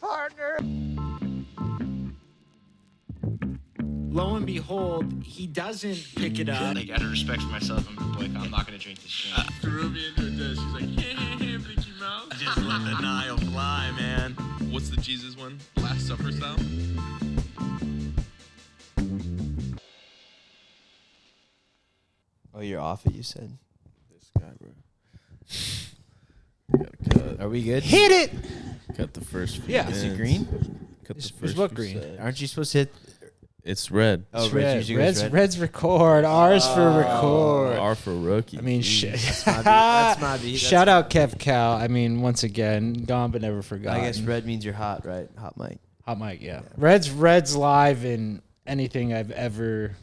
there, partner. Lo and behold, he doesn't pick it up. Like, out of respect for myself, I'm not gonna drink this shit. Threw me into a dish. She's like, Mickey Mouse. Just let the Nile fly, man. What's the Jesus one? Last Supper style? Oh, you're off it, you said. This guy, bro. Gotta Are we good? Hit it! cut the first few Yeah. Is it minutes. green? Cut the It's first what few green? seconds. Aren't you supposed to hit? It's red. Oh, It's red. red. Usually goes red. Red's record. R's for record. R for rookie. I mean, Jeez. shit. That's my beat. Shout out Kev Cal. I mean, once again, gone but never forgotten. I guess red means you're hot, right? Hot mic. Hot mic, yeah. Red's live in anything I've ever.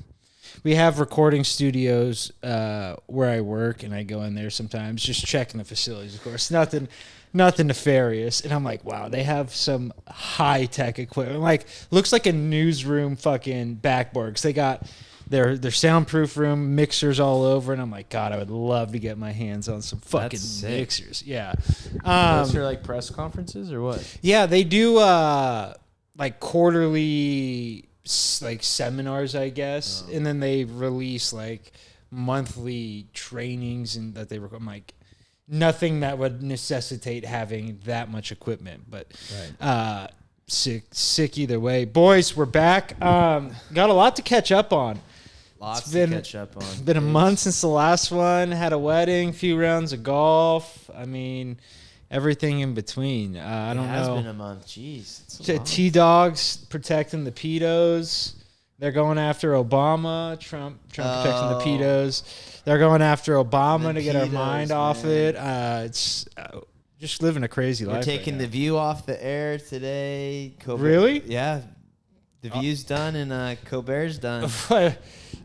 We have recording studios where I work, and I go in there sometimes, just checking the facilities. Of course, nothing nefarious. And I'm like, wow, they have some high tech equipment. Like, looks like a newsroom fucking backboard. 'Cause they got their soundproof room, mixers all over, and I'm like, God, I would love to get my hands on some fucking That's sick. mixers. Yeah. Those are like press conferences or what? Yeah, they do like quarterly like seminars, I guess, and then they release like monthly trainings and that they record. I'm like, nothing that would necessitate having that much equipment, but sick either way. Boys, we're back. Got a lot to catch up on. Lots been- to catch up on. It's been a month since the last one. Had a wedding, few rounds of golf. I mean, everything in between. I don't It has know. been a month. Jeez. It's a lot. T-Dogs protecting the pedos. They're going after Obama. Trump protecting the pedos. They're going after Obama The to get our pedos, mind off man. it. It's just living a crazy We're life. taking right The View off the air today. Colbert, Really? Yeah. The View's done and Colbert's done. now.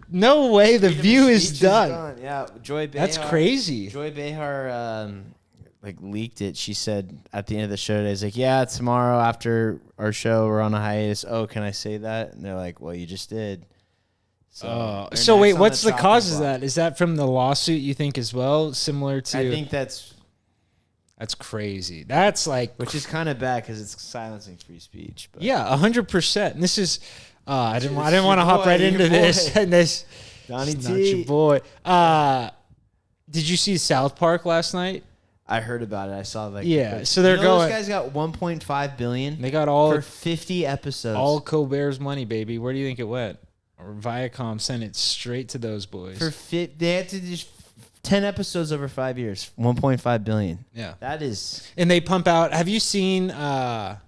No way. The Freedom of View is speech done. Yeah. Joy Behar. That's crazy. Joy Behar like leaked it. She said at the end of the show today, it's like, yeah, tomorrow after our show, we're on a hiatus. Oh, can I say that? And they're like, well, you just did. So, they're So wait, next on what's the chopping cause of block. that? Is that from the lawsuit you think as well? Similar to? I think that's, that's crazy. That's like, which is kind of bad because it's silencing free speech. But yeah, 100%. And this is, I didn't This is want to your hop boy, right your into this. boy. And this, Donnie it's not T. your boy. Did you see South Park last night? I heard about it. I saw like Yeah, so they're those going- guys got 1.5 billion They got all for 50 episodes. all Colbert's money, baby. Where do you think it went? Or Viacom sent it straight to those boys. They had to do 10 episodes over 5 years. 1.5 billion. Yeah, That is and they pump out. Have you seen? God,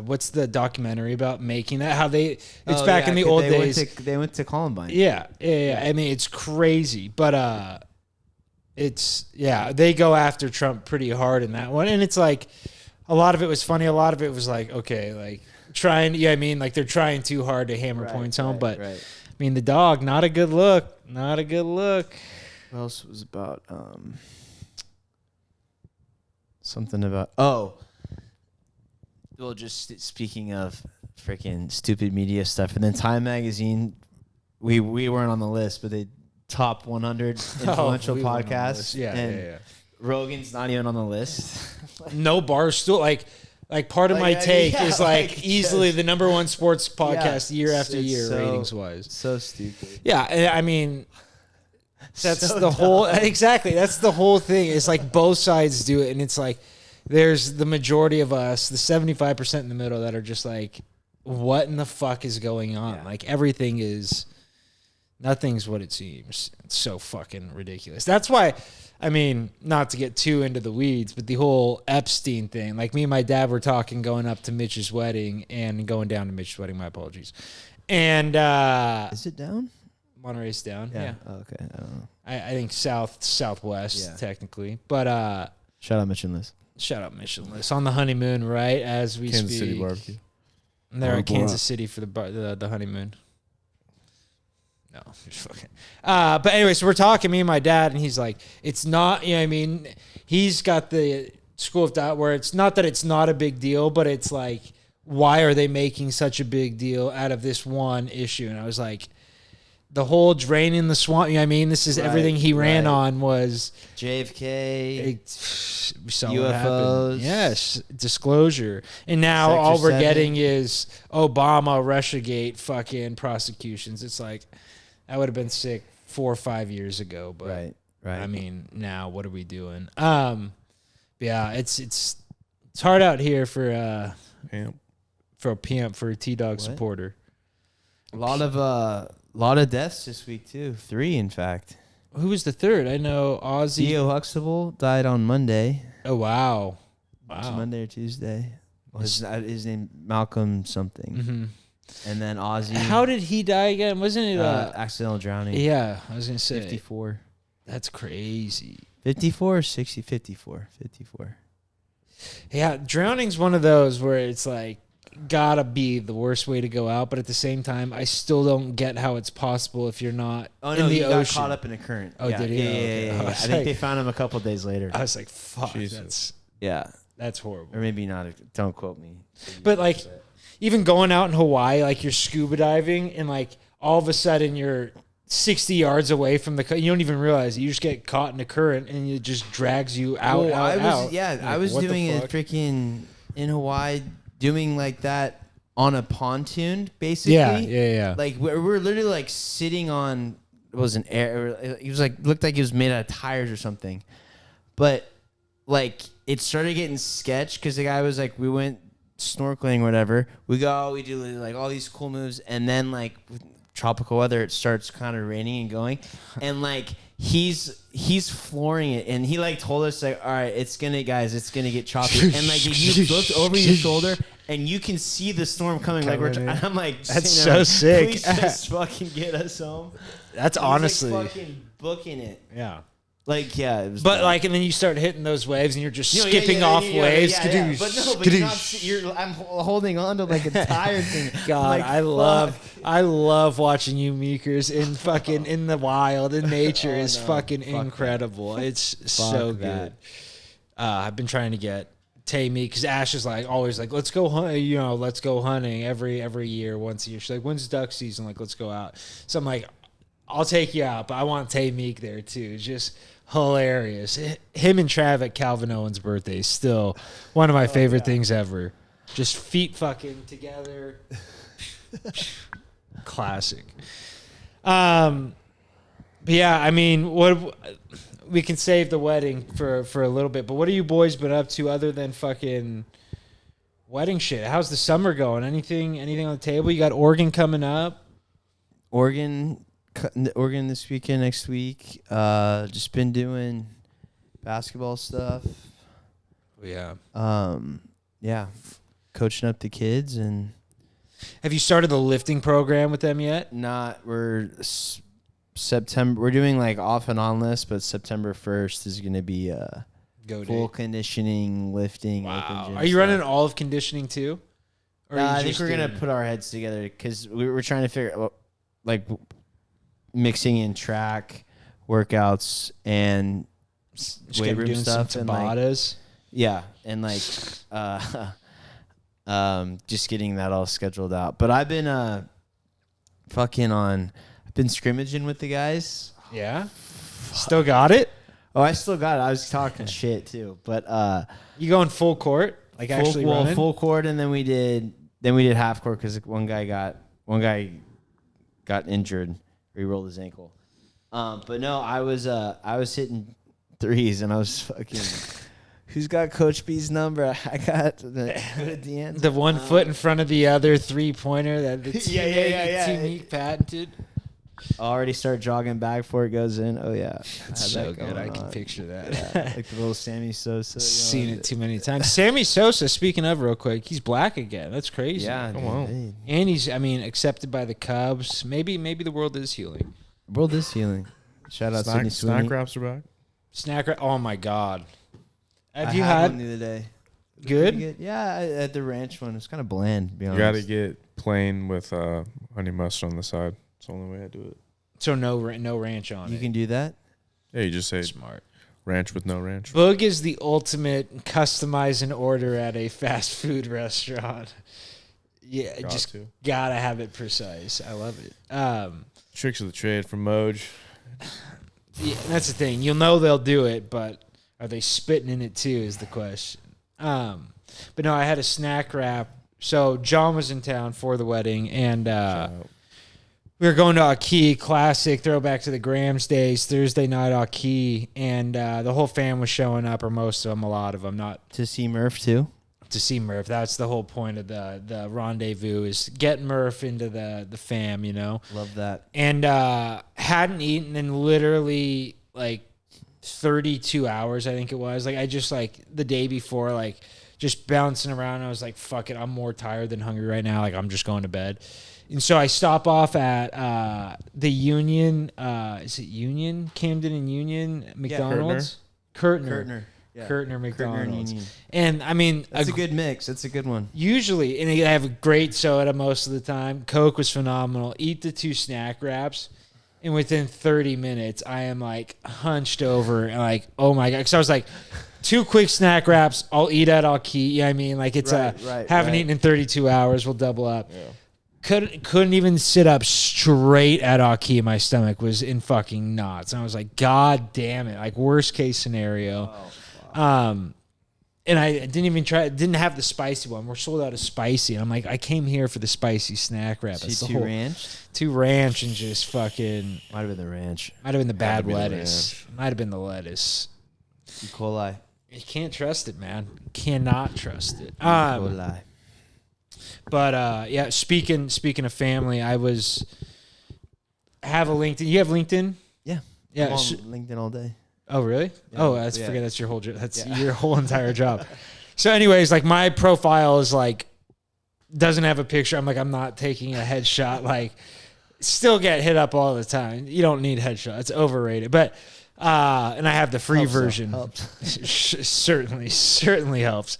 what's the documentary about making that? How they? It's back in the old days. They went to Columbine. Yeah. I mean, it's crazy, but it's they go after Trump pretty hard in that one, and it's like a lot of it was funny, a lot of it was like, okay, like trying. Yeah, I mean, like they're trying too hard to hammer points home, but I mean, the dog, not a good look, not a good look. What else was about something about well, just speaking of freaking stupid media stuff, and then Time Magazine, we weren't on the list, but they top 100 influential we weren't on the podcasts. list. Yeah, and yeah. Rogan's not even on the list. No Barstool, like part of Like, my I mean, take yeah, is like like, easily just- the number one sports podcast year after it's year, so- ratings wise. So stupid. Yeah, I mean, that's So the dumb. whole exactly. That's the whole thing. It's like both sides do it, and it's like there's the majority of us, the 75% in the middle, that are just like, what in the fuck is going on? Yeah. Like nothing's what it seems. It's so fucking ridiculous. That's why, I mean, not to get too into the weeds, but the whole Epstein thing. Like me and my dad were talking going up to Mitch's wedding and going down to Mitch's wedding. My apologies. And Is it down? Monterey's down. Yeah. Oh, okay. I don't know. I think southwest Yeah. technically, but Shout out Mitch and Liz. shout out Mission List on the honeymoon, right? As we Kansas speak, City barbecue. And they're in Barbara. Kansas City for the honeymoon. No, just fucking. But anyway, so we're talking, me and my dad, and he's like, it's not. You know, what I mean, he's got the school of thought where it's not that it's not a big deal, but it's like, why are they making such a big deal out of this one issue? And I was like, the whole draining the swamp. I mean, this is everything he ran on was JFK. We saw what happened. UFOs. Yes, disclosure. And now Sector all we're 7. getting is Obama, Russiagate, fucking prosecutions. It's like, that would have been sick 4 or 5 years ago. But Right. I mean, now what are we doing? Yeah, it's hard out here for a pimp, for a T-Dog supporter. A lot of deaths this week too. 3, in fact. Who was the third? I know Ozzy. Theo Huxtable died on Monday. Oh, wow. It's Monday or Tuesday. Well, his name Malcolm something. Mm-hmm. And then Ozzy. How did he die again? Wasn't it accidental drowning? Yeah, I was gonna say 54. That's crazy. 54 or 60? 54. 54. Yeah, drowning's one of those where it's like gotta be the worst way to go out, but at the same time, I still don't get how it's possible if you're not in the he ocean. got caught up in a current. Oh, did he? Yeah. I think they found him a couple days later. I was like, fuck, Jesus. that's horrible. Or maybe not. Don't quote me. But like, even going out in Hawaii, like you're scuba diving, and like all of a sudden you're 60 yards away from you don't even realize it. You just get caught in a current, and it just drags you out. Out. Yeah, Like, I was what the doing it fuck? freaking in Hawaii, doing like that on a pontoon, basically. Yeah. Like we're literally like sitting on, it was an air. He was like, looked like it was made out of tires or something, but like it started getting sketch because the guy was like, we went snorkeling, or whatever. We do like all these cool moves, and then like with tropical weather, it starts kind of raining and going, and like he's flooring it, and he like told us like, all right, it's gonna get choppy, and like you look over your shoulder and you can see the storm coming. Like and I'm like, that's you so know, sick. Please just fucking get us home. That's He's, honestly like, fucking booking it. Yeah. Like, yeah, it was But bad. like, and then you start hitting those waves, and you're just You know, skipping off waves. Yeah. But no, but I'm holding on to like a tire thing. God, Like, I love watching you Meekers in fucking in the wild, in nature is fucking fuck incredible. It's so that. good. I've been trying to get Tay Meek, because Ash is like always like, let's go hunt, let's go hunting every year, once a year. She's like, when's duck season? Like, let's go out. So I'm like, I'll take you out, but I want Tay Meek there too. Just hilarious. Him and Trav at Calvin Owens' birthday is still one of my favorite things ever. Just feet fucking together. Classic. But yeah, I mean, what we can save the wedding for a little bit, but what have you boys been up to other than fucking wedding shit? How's the summer going? Anything on the table? You got Oregon coming up? Oregon this weekend, next week. Just been doing basketball stuff. Yeah. Yeah, coaching up the kids, and Have you started the lifting program with them yet? we're September. We're doing like off and on list, but September 1st is going to be full conditioning, lifting. Wow. open gym Are you stuff. running all of conditioning too? Or are you I think just we're gonna doing- put our heads together because we're trying to figure out like mixing in track workouts and just weight gonna room doing stuff some and like Tabatas. yeah, and like just getting that all scheduled out. But I've been I've been scrimmaging with the guys. Yeah. Still got it? Oh, I still got it. I was talking shit too, but You going full court? Like actually running? full court, and then we did half court because one guy got injured. He rolled his ankle. But no, I was hitting threes, and I was fucking. Who's got Coach B's number? I got the end. The 1 foot in front of the other 3-pointer that the Yeah. team patented. Already start jogging back before it goes in. Oh yeah, It's so good. I can picture that. Yeah, like the little Sammy Sosa. Seen it too many times. Sammy Sosa, speaking of real quick, he's black again. That's crazy. Yeah, Come on. dude. And he's, accepted by the Cubs. Maybe the world is healing. World is healing. Shout out Sydney Sweeney. Snack wraps are back. Snacker. Oh my God. Have I you had had one the other day. good? Pretty Yeah, I had the ranch one. It was kind of bland, to be You honest. got to get plain with honey mustard on the side. It's the only way I do it. So no ranch on You it. can do that. Yeah, you just say Smart. ranch with no ranch. Boog is the ultimate customize an order at a fast food restaurant. Yeah, Got just to. gotta have it precise. I love it. Tricks of the trade from Moj. Yeah, that's the thing. You'll know they'll do it, but are they spitting in it too is the question. But no, I had a snack wrap. So John was in town for the wedding, and we were going to Aki, classic throwback to the Grams days, Thursday night Aki, and the whole fam was showing up, or most of them, a lot of them, not To see Murph too. to see Murph. That's the whole point of the rendezvous, is get Murph into the fam, you know. Love that. And hadn't eaten in literally like 32 hours, I think it was. Like I just like the day before, like just bouncing around. I was like, fuck it, I'm more tired than hungry right now. Like I'm just going to bed. And so I stop off at the Union, is it Union? Camden and Union McDonald's? Kurtner. Yeah. Kurtner McDonald's. Union. And I mean, That's a good mix. That's a good one. usually, and they have a great soda most of the time. Coke was phenomenal. Eat the 2 snack wraps, and within 30 minutes, I am like hunched over and like, oh my God. Because I was like, 2 quick snack wraps, I'll eat at Aki. You know what I mean? Like it's haven't eaten in 32 hours, we'll double up. Yeah. Couldn't even sit up straight at Aki. My stomach was in fucking knots. And I was like, God damn it. Like worst case scenario. And I didn't have the spicy one. We're sold out of spicy. And I'm like, I came here for the spicy snack wrap. See, 2 ranch. 2 ranch and just fucking. Might have been the ranch. Might have been the bad be the lettuce. Might have been the lettuce. E. coli. You can't trust it, man. Cannot trust it. E. coli. But yeah, speaking of family, I have a LinkedIn. You have LinkedIn? Yeah. Yeah. I'm on LinkedIn all day. Oh, really? Yeah. Oh, Yeah. forget that's your whole that's Yeah. your whole entire job. So, anyways, like my profile is like doesn't have a picture. I'm like, I'm not taking a headshot. Like, still get hit up all the time. You don't need headshots. It's overrated. But and I have the free Helps, though. version. Helps. certainly helps.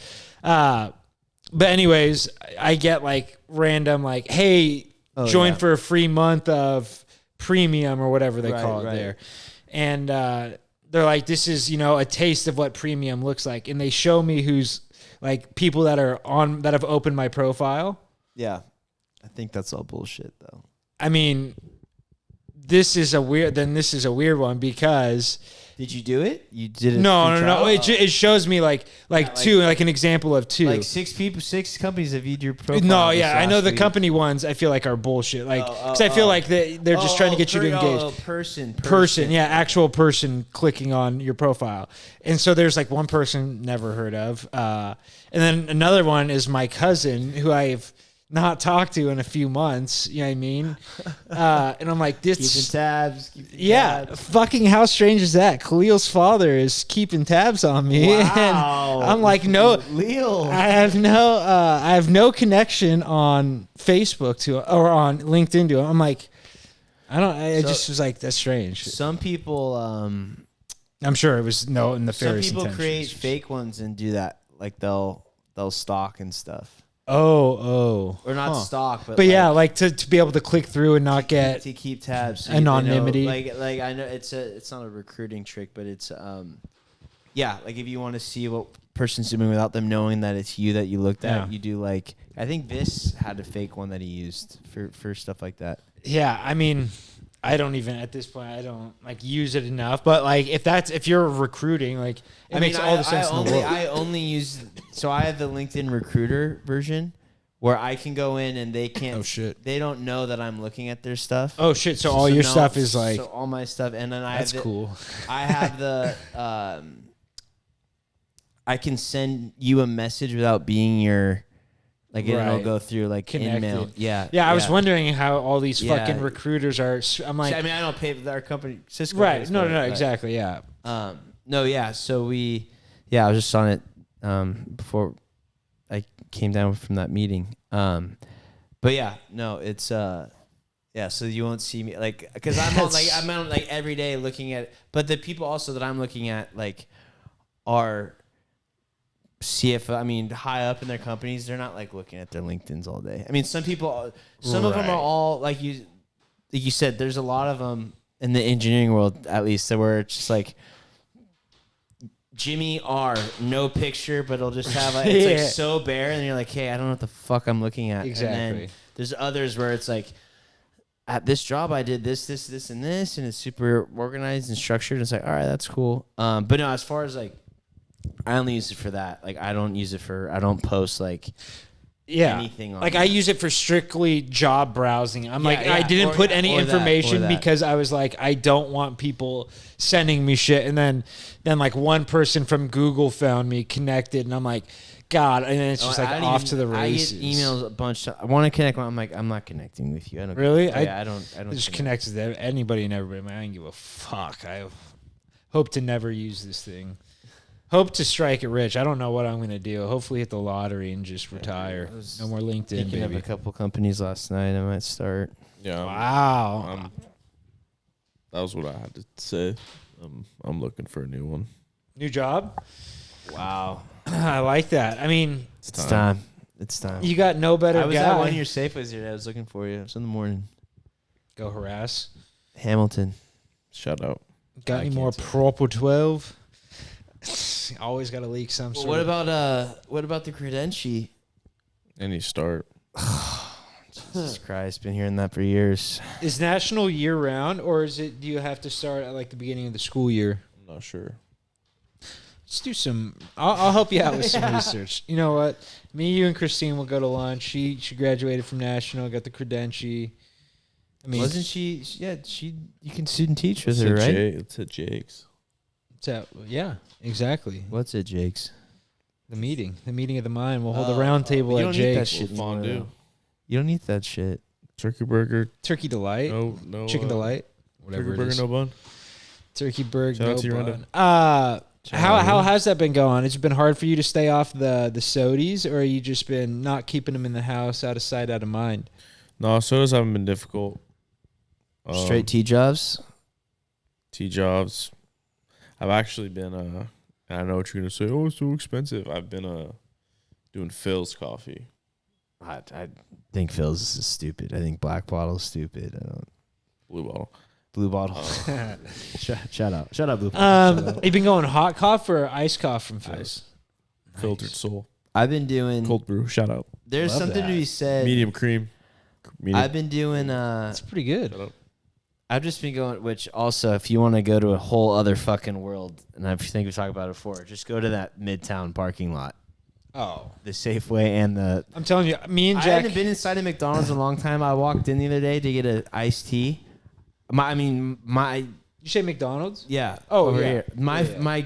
But anyways, I get like random like, hey, join for a free month of premium or whatever they call it there. And they're like, this is, a taste of what premium looks like. And they show me who's like people that have opened my profile. Yeah. I think that's all bullshit though. I mean, this is a weird one because did you do it? You did it? No. It shows me like 2, like an example of 2. Like 6 companies have viewed your profile. No, yeah, I know the week. company ones I feel like are bullshit. Like, because I feel like they're just trying to get you to engage. Person, yeah, actual person clicking on your profile. And so there's like one person never heard of. And then another one is my cousin who I've not talked to in a few months, you know what I mean? And I'm like, this... Keeping tabs. Fucking how strange is that? Khalil's father is keeping tabs on me. Wow. And I'm like, no... Khalil. I have no connection on Facebook to or on LinkedIn to him. I'm like, I just was like, that's strange. Some people... I'm sure it was in the fairest Some people intentions. create fake ones and do that. Like they'll stalk and stuff. Oh. Or not stalk, but yeah, like to be able to click through and not get to keep tabs. So anonymity. Like I know it's not a recruiting trick, but it's like if you want to see what person's doing without them knowing that it's you that you looked at, you do like I think Vis had a fake one that he used for stuff like that. Yeah, I mean, I don't even at this point I don't like use it enough. But like if you're recruiting, like it makes all the sense in the world. I only use I have the LinkedIn recruiter version where I can go in and they can't. Oh shit! They don't know that I'm looking at their stuff. Oh shit! So all your stuff is like all my stuff, and then that's cool. I have the I can send you a message without being your. Like it'll go through like connected. email. Yeah. I was wondering how all these fucking recruiters are. I'm like, I mean, I don't pay for our company. Cisco right? pays No, for it, exactly. Yeah. No, yeah. So I was just on it before I came down from that meeting. But yeah, no, it's So you won't see me like because I'm on like every day looking at. But the people also that I'm looking at like are. CFO, I mean, high up in their companies, they're not like looking at their LinkedIn's all day. I mean, some of them are all like you said. There's a lot of them in the engineering world, at least, where it's just like Jimmy R, no picture, but it'll just have it's like so bare, and you're like, hey, I don't know what the fuck I'm looking at. Exactly. And then there's others where it's like, at this job I did this, and this, and it's super organized and structured. And it's like, all right, that's cool. But no, as far as like, I only use it for that. Like, I don't post like anything on like that. I use it for strictly job browsing. I'm Yeah, like, yeah. I didn't put any Or that, information or that. because I was like, I don't want people sending me shit. And then like one person from Google found me, connected, and I'm like, God, and then it's just like off to the races. I get emails a bunch. I want to connect. I'm like, I'm not connecting with you. I don't Really? Yeah, I don't. Just connect with anybody and everybody. Man, I don't give a fuck. I hope to never use this thing. Hope to strike it rich. I don't know what I'm going to do. Hopefully hit the lottery and just retire. No more LinkedIn, Thinking of baby. a couple companies last night. I might start. Yeah. Wow. That was what I had to say. I'm looking for a new one. New job? Wow. I like that. I mean, It's time. you got no better I was guy. at one of your Safeways today. I was looking for you. It was in the morning. Go harass. Hamilton. Shout out. Got I any more can't say. proper 12? Always got to leak some Well, sort what about the credential? Any start. Jesus Christ, been hearing that for years. Is national year round, or do you have to start at like the beginning of the school year? I'm not sure. Let's do some. I'll help you out with some research. You know what? Me, you, and Christine will go to lunch. She graduated from national, got the credential. I mean, Wasn't she? Yeah, she. You can student teach with It's her, at right? It's at Jake's. yeah, exactly. What's it, Jake's? The meeting of the mind. We'll hold a round table you at don't eat that Jake's. shit Little anymore, fondue. though. You don't eat that shit. Turkey burger. Turkey delight, No. chicken delight, Turkey whatever it burger, is. no bun. Turkey burger, Shout out no to you, bun. Rhonda. How has that been going? It's been hard for you to stay off the sodies, or you just been not keeping them in the house, out of sight, out of mind? No, sodas haven't been difficult. Straight tea jobs. Tea jobs. I've actually been and I know what you're gonna say. Oh, it's so expensive. I've been doing Phil's coffee. I think Phil's is stupid. I think Black Bottle's stupid. I don't. Blue bottle. Blue Bottle. Shut up, Blue Bottle. You've been going hot coffee or iced coffee from Phil's? Ice. Filtered soul. I've been doing. Cold brew. Shout out. There's Love something that. to be said. Medium cream. Medium. I've been doing. That's pretty good. Shout out. I've just been going. Which also, if you want to go to a whole other fucking world, and I think we talked about it before, just go to that Midtown parking lot, Oh, the Safeway and the. I'm telling you, me and I Jack. hadn't been inside a McDonald's in a long time. I walked in the other day to get an iced tea. My You say McDonald's? yeah. Oh, over yeah. here. My Yeah. my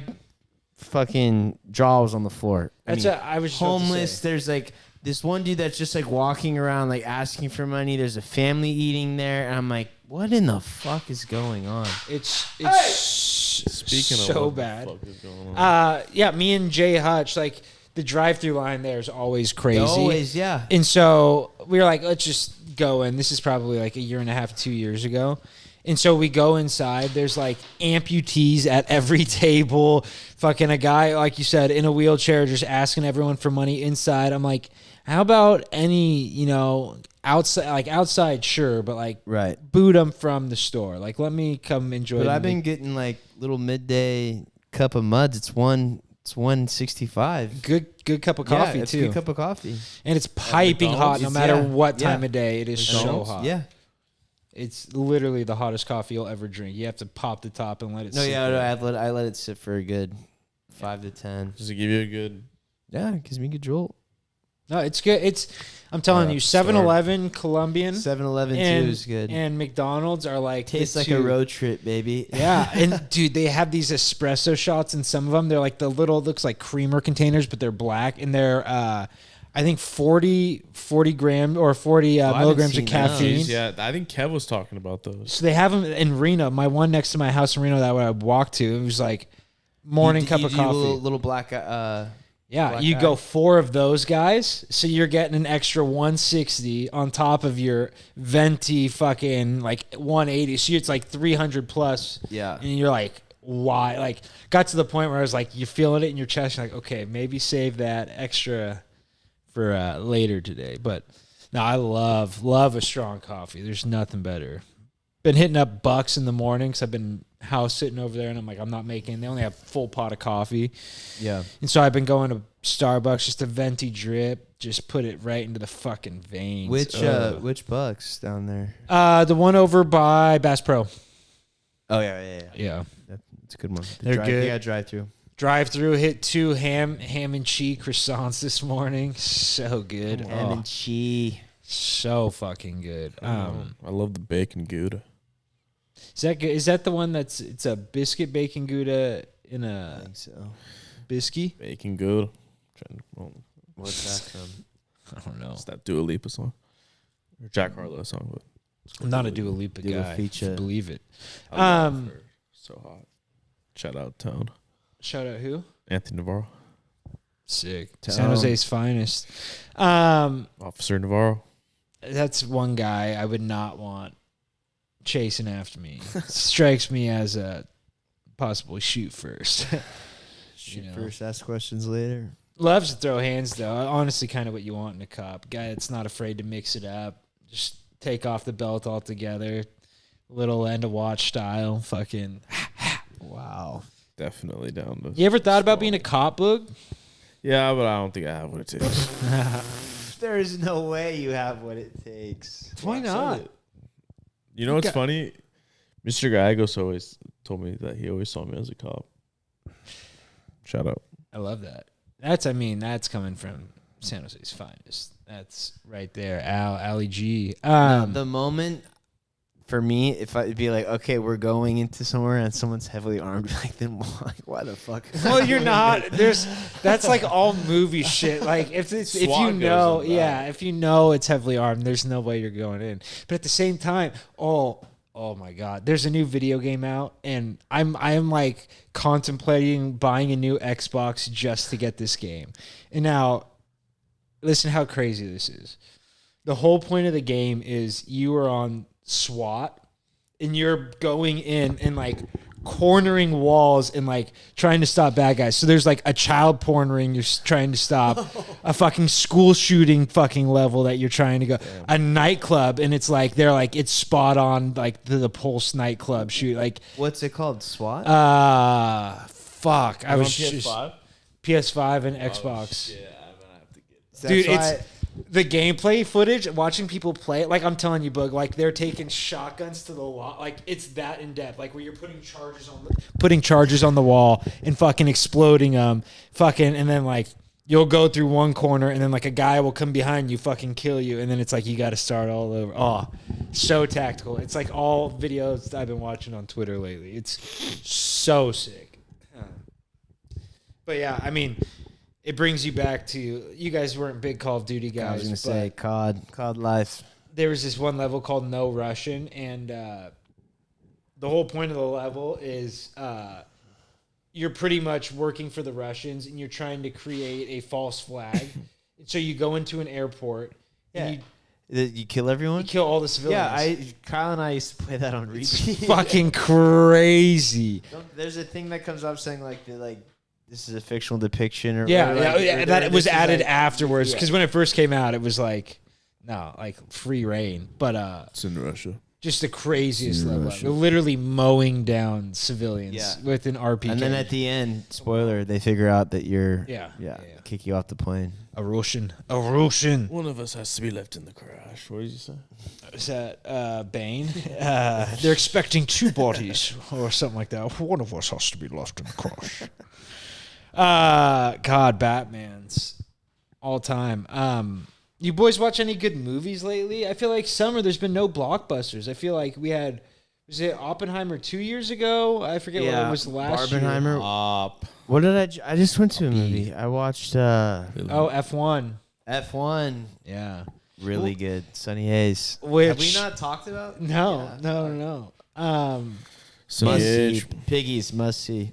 fucking jaw was on the floor. I was just about to homeless. say. There's like this one dude that's just like walking around like asking for money. There's a family eating there, and I'm like, what in the fuck is going on? It's Speaking of so what the bad. fuck is going on. Yeah, me and Jay Hutch, like the drive-through line there is always crazy. Always, yeah. And so we were like, let's just go in. This is probably like a year and a half, 2 years ago. And so we go inside. There's like amputees at every table. Fucking a guy, like you said, in a wheelchair just asking everyone for money inside. I'm like, how about any, outside, sure, but like Right. boot them from the store. Like, let me come enjoy But the I've been getting like little midday cup of muds. It's $1.65. good cup of coffee it's too. a good cup of coffee. And it's piping hot no It's- matter yeah, what yeah. time of day. It is so McDonald's? hot. Yeah. It's literally the hottest coffee you'll ever drink. You have to pop the top and let it No, sit yeah, there. no, I let it sit for a good 5 to 10. Does it give you a good? Yeah, it gives me a good jolt. No, it's good. I'm telling you, 7-Eleven, Colombian, 7-Eleven and, too is good. and McDonald's are like the Tastes like two. a road trip, baby. Yeah, and dude, they have these espresso shots in some of them. They're like the little, looks like creamer containers, but they're black, and they're I think 40 gram or 40 I haven't milligrams of seen caffeine. those. Yeah, I think Kev was talking about those. So they have them in Reno. My one next to my house in Reno that I walked to, it was like morning cup of coffee. Little black. Yeah, black you guy. go 4 of those guys, so you're getting an extra 160 on top of your venti fucking like 180. So it's like 300 plus. Yeah. And you're like, why? Like, got to the point where I was like, you're feeling it in your chest. You're like, okay, maybe save that extra for later today. But no, I love a strong coffee. There's nothing better. Been hitting up Bucks in the morning because I've been house sitting over there, and I'm like, I'm not making. They only have full pot of coffee. Yeah. And so I've been going to Starbucks, just a venti drip. Just put it right into the fucking veins. Which Bucks down there? The one over by Bass Pro. Oh yeah. Yeah. That's a good one. They're good. Yeah, drive through. Drive-through, hit 2 ham and cheese croissants this morning. So good. Ham and cheese. So fucking good. I love the bacon Gouda. Is that good? Is that the one it's a biscuit bacon Gouda in a I think so. biscuit? Bacon Gouda. What's that from? I don't know. It's that Dua Lipa song. Or Jack Harlow song. But I'm not a Dua Lipa Dua guy. feature. If you believe it. I love her. So hot. Shout out Tone. Shout out who? Anthony Navarro. Sick. Tone. San Jose's finest. Officer Navarro. That's one guy I would not want chasing after me. Strikes me as a possibly shoot first. Shoot first, ask questions later. Loves to throw hands though. Honestly, kind of what you want in a cop. Guy that's not afraid to mix it up. Just take off the belt altogether. Little end of watch style. Fucking. Wow. Definitely down to. You ever thought about being a cop, Boog? Yeah, but I don't think I have what it takes. There's no way you have what it takes. Why not? You know what's funny? Mr. Gallegos always told me that he always saw me as a cop. Shout out. I love that. That's coming from San Jose's finest. That's right there. Ali G. The moment for me, if I'd be like, okay, we're going into somewhere and someone's heavily armed, like, then why the fuck? Well, you're not. That's like all movie shit. Like if you know it's heavily armed, there's no way you're going in. But at the same time, oh my God, there's a new video game out, and I'm like contemplating buying a new Xbox just to get this game. And now, listen how crazy this is. The whole point of the game is you are on SWAT, and you're going in and like cornering walls and like trying to stop bad guys. So there's like a child porn ring you're trying to stop, a fucking school shooting fucking level that you're trying to go, a nightclub, and it's like they're like it's spot on like the Pulse nightclub shoot. Like What's it called? SWAT? Fuck. I was PS5? just PS5 and Xbox. Yeah, I'm gonna have to get that. Dude, it's the gameplay footage, watching people play it, like I'm telling you, Bug, like they're taking shotguns to the wall, like it's that in depth, like where you're putting charges on the wall and fucking exploding them, fucking, and then like you'll go through one corner and then like a guy will come behind you, fucking kill you, and then it's like you got to start all over. Oh, so tactical. It's like all videos I've been watching on Twitter lately. It's so sick. But yeah, I mean, it brings you back to, you guys weren't big Call of Duty guys. I was going to say COD Life. There was this one level called No Russian, and the whole point of the level is you're pretty much working for the Russians, and you're trying to create a false flag. So you go into an airport, and You kill everyone? you kill all the civilians. Yeah, Kyle and I used to play that on repeat. Fucking crazy. There's a thing that comes up saying like this is a fictional depiction, or Yeah, or like, that was this is added like- afterwards, because yeah. when it first came out, it was like, no, like free reign. But It's in Russia. just the craziest level. They're literally mowing down civilians Yeah. with an RPG. And then at the end, spoiler, they figure out that you're Yeah. kick you off the plane. a Russian. One of us has to be left in the crash. What did you say? Is that Bane? They're expecting 2 bodies or something like that. One of us has to be left in the crash. God, Batman's all time. You boys watch any good movies lately? I feel like summer there's been no blockbusters. I feel like we had, was it Oppenheimer 2 years ago? I forget what it was last Barbenheimer. year. What did I just went to a movie. I watched Oh, F1. F1. Yeah. Really good. Sunny Ace. Which, Have we not talked about? No. So Must see. Piggies must see.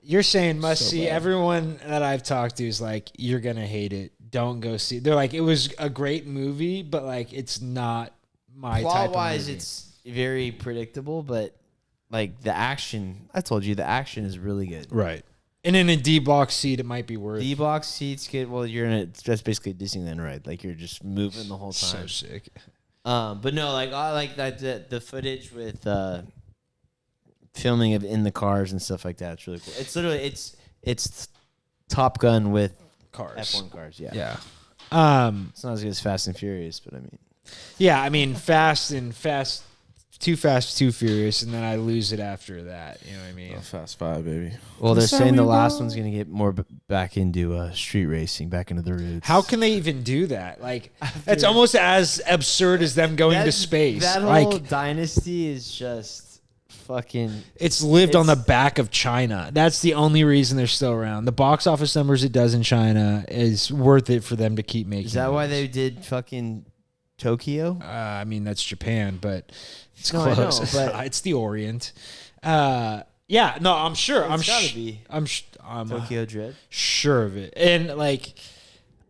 You're saying must So see. bad. Everyone that I've talked to is like, you're going to hate it. Don't go see. They're like, it was a great movie, but like, it's not my type of Plot-wise, movie. it's very predictable, but like the action, I told you, the action is really good. Right. And in a D-box seat, it might be worth. D-box seats get, well, you're in it. That's basically a Disneyland ride. Like you're just moving the whole So time. sick. But no, like I like that the footage with filming of in the cars and stuff like that. It's really cool. It's literally it's Top Gun with Cars. F1 cars. Yeah. Yeah. It's not as good as Fast and Furious, but I mean. Yeah, I mean, Too Fast, Too Furious, and then I lose it after that. You know what I mean? Fast 5, baby. Well, they're That's how saying we the last roll. one's going to get more back into street racing, back into the roots. How can they even do that? Like, it's almost as absurd as them going to space. That whole Like, dynasty is just fucking. it's lived on the it's- back of China. That's the only reason they're still around. The box office numbers it does in China is worth it for them to keep making. Is that why movies. they did fucking Tokyo? I mean, that's Japan, but it's No, I know, close. but- It's the Orient. Yeah, no, I'm sure. It's gotta be I'm Tokyo Drift. sure of it. And like,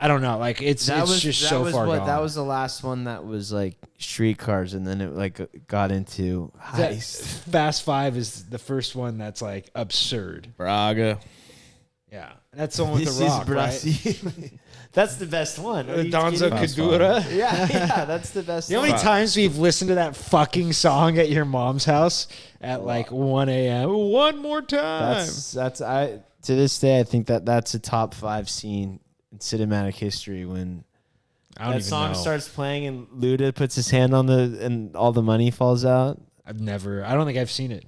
I don't know. Like, it's just so far gone. That was the last one that was like street cars, and then it like got into heist. Fast 5 is the first one that's like absurd. Braga. Yeah, that's the one with This the is Rock, right? Brazil. That's the best one. Are you Donzo kidding me? Cadura. Yeah, that's the best. You know how many one. times we've listened to that fucking song at your mom's house at like 1 a.m. One more time. That's I to this day I think that's a top 5 scene in cinematic history when I don't that even song know. starts playing and Luda puts his hand on and all the money falls out. I don't think I've seen it.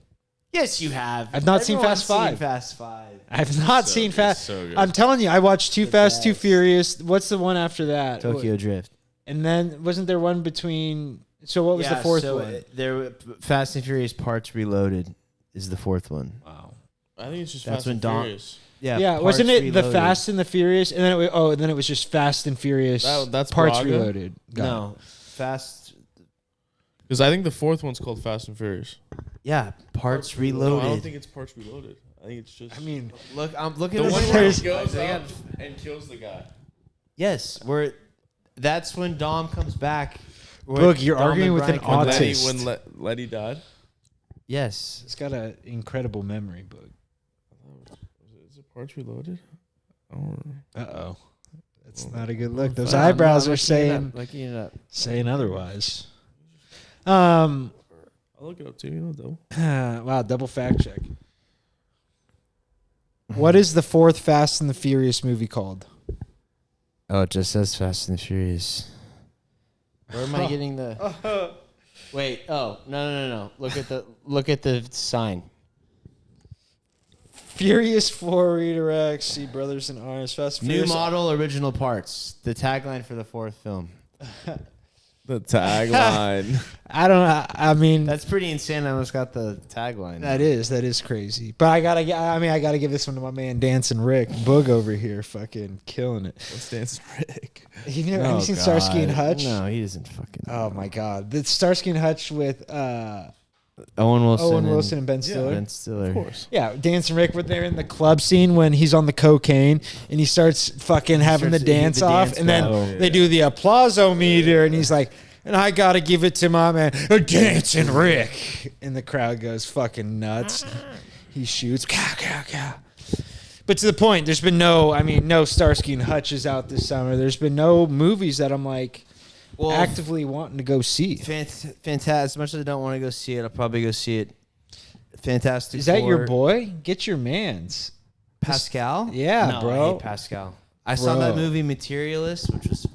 Yes, you have. I've not seen Everyone's Fast 5. Seen Fast 5. I've not So seen good, Fast. so good. I'm telling you, I watched Too The Fast, Too best. Furious. What's the one after that? Tokyo Drift. And then wasn't there one between? So what was the fourth one? Fast and Furious Parts Reloaded is the fourth one. Wow. I think it's just That's Fast when and Dom- Furious. Yeah, Parts wasn't it the Reloaded. Fast and the Furious? And then it was just Fast and Furious. That's Parts Braga? Reloaded. Got No, Fast. Because I think the fourth one's called Fast and Furious. Yeah, Parts No, Reloaded. I don't think it's Parts Reloaded. I think it's just. it. I mean, Look, I'm looking the at one this where right he now. goes They up got- and kills the guy. Yes, that's when Dom comes back. Boog, you're Dom arguing and with an Brian come back. autist. When Letty died. Yes. it's got an incredible memory book. Is it Parts Reloaded? I don't know. Uh-oh. That's not a good look. Those I'm eyebrows not are looking it up. saying otherwise. I'll look it up too. You know, though. Wow, double fact check. What is the fourth Fast and the Furious movie called? Oh, it just says Fast and Furious. Where am I getting the? Wait. Oh, no. Look at the sign. Furious 4 Redirects, See Brothers in Arms, Fast and New Furious. model, original parts. The tagline for the fourth film. The tagline. I don't know. I mean, That's pretty insane. I almost got the tagline. that is crazy. But I gotta give this one to my man Dancing Rick Boog over here, fucking killing it. What's Dancing Rick? Have you seen Starsky and Hutch? No, he doesn't fucking. Oh my God, the Starsky and Hutch with Owen Wilson. and Ben Stiller. Ben Stiller. Of course. Yeah, Dancing Rick when they're in the club scene when he's on the cocaine and he starts fucking having the starts to do dance the off, dance and then battle. they do the applause-o-meter, and he's like, and I gotta give it to my man, Dancing Rick, and the crowd goes fucking nuts. He shoots, cow, cow, cow. But to the point, there's been no Starsky and Hutch is out this summer. There's been no movies that I'm like actively wanting to go see. Fantastic. As much as I don't want to go see it, I'll probably go see it. Fantastic. Is that your Four. boy? Get your mans. Pascal? Yeah, No, bro. I hate Pascal. I saw that Bro. movie Materialist, which was.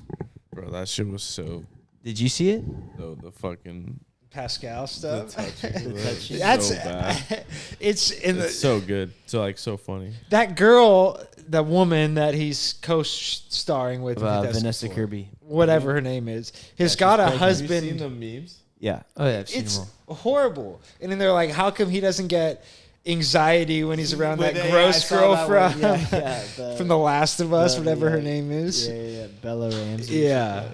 Bro, that shit was so. Did you see it? The fucking. Pascal The stuff. touching. touching. That's so bad. it's in the It's so good. So funny. that girl, the woman that he's co-starring with, Vanessa Kirby. whatever her name is, has got a pregnant. husband. Have you seen the memes? Yeah. Oh yeah, I've seen It's them all. horrible. And then they're like, how come he doesn't get anxiety when he's around But that I gross saw girl that from one. Yeah, from The Last of Us, the- whatever her yeah. name is. Yeah, Bella Ramsey. Yeah.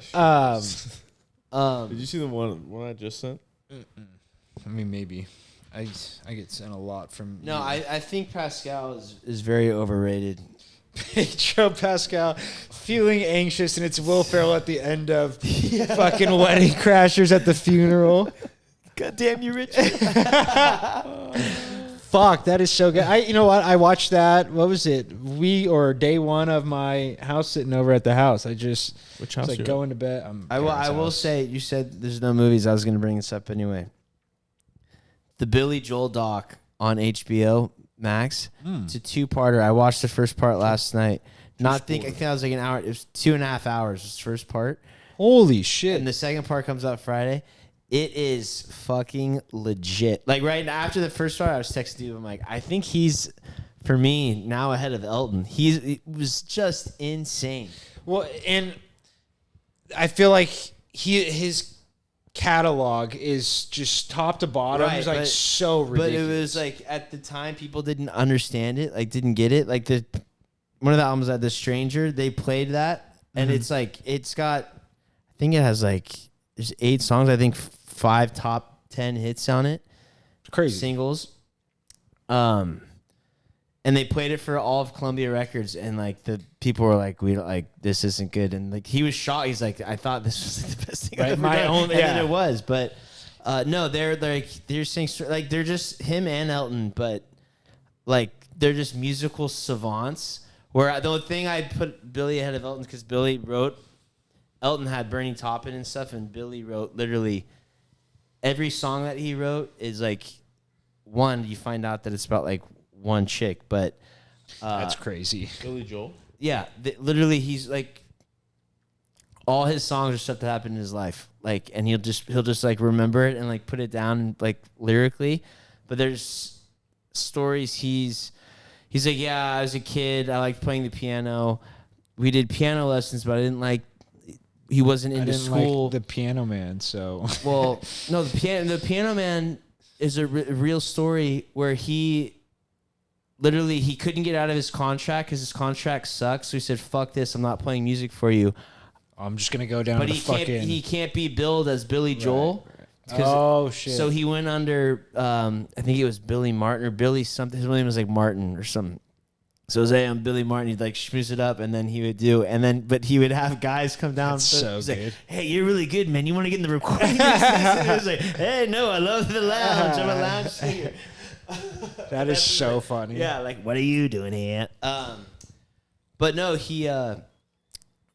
Did you see the one I just sent? I mean, maybe. I get sent a lot from No, I think Pascal is very overrated. Pedro Pascal feeling anxious, and it's Will Ferrell at the end of fucking Wedding Crashers at the funeral. God damn you, Richard. Fuck, that is so good. You know what? I watched that. What was it? Day one of my house sitting over at the house. I just Which was house? like you going to bed. I will say, you said there's no movies. I was going to bring this up anyway. The Billy Joel doc on HBO, max. It's a 2-parter. I watched the first part last night. I think that was like an hour. It was 2.5 hours. This first part. Holy shit! And the second part comes out Friday. It is fucking legit. Like right after the first part, I was texting you. I'm like, I think he's, for me, now ahead of Elton. He was just insane. Well, and I feel like his catalog is just top to bottom. Right, It's like so ridiculous. But it was like at the time people didn't understand it, like didn't get it. Like one of the albums had The Stranger, they played that, and it's like it's got, I think it has like there's 8 songs. I think 5 top 10 hits on it. Crazy singles. And they played it for all of Columbia Records, and like the people were like, "We don't, like this isn't good," and like he was shocked. He's like, "I thought this was like the best thing I've ever done," and then it was. But no, they're saying like they're just him and Elton, but like they're just musical savants. Where the only thing I put Billy ahead of Elton because Billy wrote, Elton had Burning Toppin and stuff, and Billy wrote literally every song that he wrote is like one. You find out that it's about like one chick, but that's crazy. Billy Joel. Yeah, literally, he's like all his songs are stuff that happened in his life, like, and he'll just like remember it and like put it down like lyrically. But there's stories he's like, yeah, I was a kid, I liked playing the piano. We did piano lessons, but I didn't like. He wasn't into school. Like the Piano Man, so well, no, the Piano Man is a real story where he couldn't get out of his contract because his contract sucks. So he said, "Fuck this! I'm not playing music for you." I'm just gonna go down. But to he can't be billed as Billy Joel. Right. Oh shit! So he went under. I think it was Billy Martin or Billy something. His name was like Martin or something. So say I'm Billy Martin. He'd like schmooze it up, and then he would do, but he would have guys come down. That's so he's good. Like, hey, you're really good, man. You want to get in the recording? And he was like, hey, no, I love the lounge. I'm a lounge singer. That is so funny. Yeah, like, what are you doing here? But no, he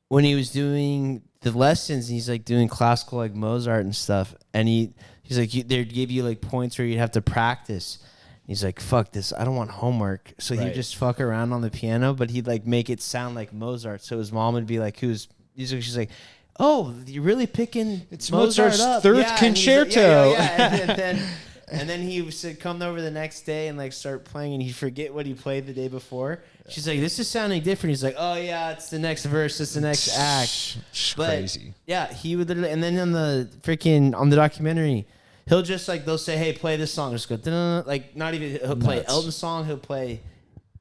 when he was doing the lessons, he's like doing classical like Mozart and stuff, and he's like they'd give you like points where you'd have to practice. He's like, fuck this, I don't want homework. So he'd just fuck around on the piano, but he'd like make it sound like Mozart. So his mom would be like, she's like, oh, you're really picking it's Mozart Mozart's up. third concerto. And then he would come over the next day and like start playing, and he'd forget what he played the day before. She's like, this is sounding different. He's like, oh yeah, it's the next verse, it's the next act. But, crazy. Yeah, he would literally, and then on the documentary, he'll just like, they'll say, hey, play this song. Just go, like, not even, he'll play Elton's song, he'll play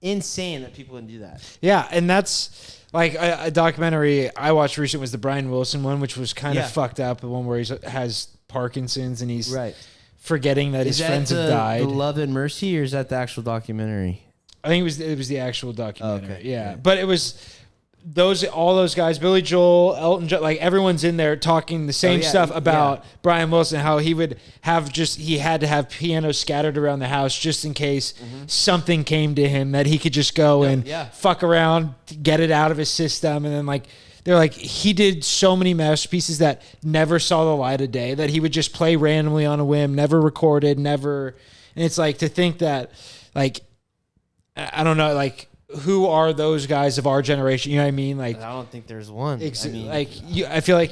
insane that people can do that. Yeah, and that's like a documentary I watched recently was the Brian Wilson one, which was kind of fucked up. The one where he has Parkinson's and he's forgetting that his friends have died. The Love and Mercy, or is that the actual documentary? I think it was the actual documentary. Okay. Yeah, but it was all those guys, Billy Joel, Elton John, like everyone's in there talking the same stuff about Brian Wilson, how he would have he had to have pianos scattered around the house just in case something came to him that he could just go and fuck around, get it out of his system. And then like, they're like, he did so many masterpieces that never saw the light of day, that he would just play randomly on a whim, never recorded, never. And it's like, to think that, like, I don't know, like, who are those guys of our generation? You know what I mean? Like, I don't think there's one. I feel like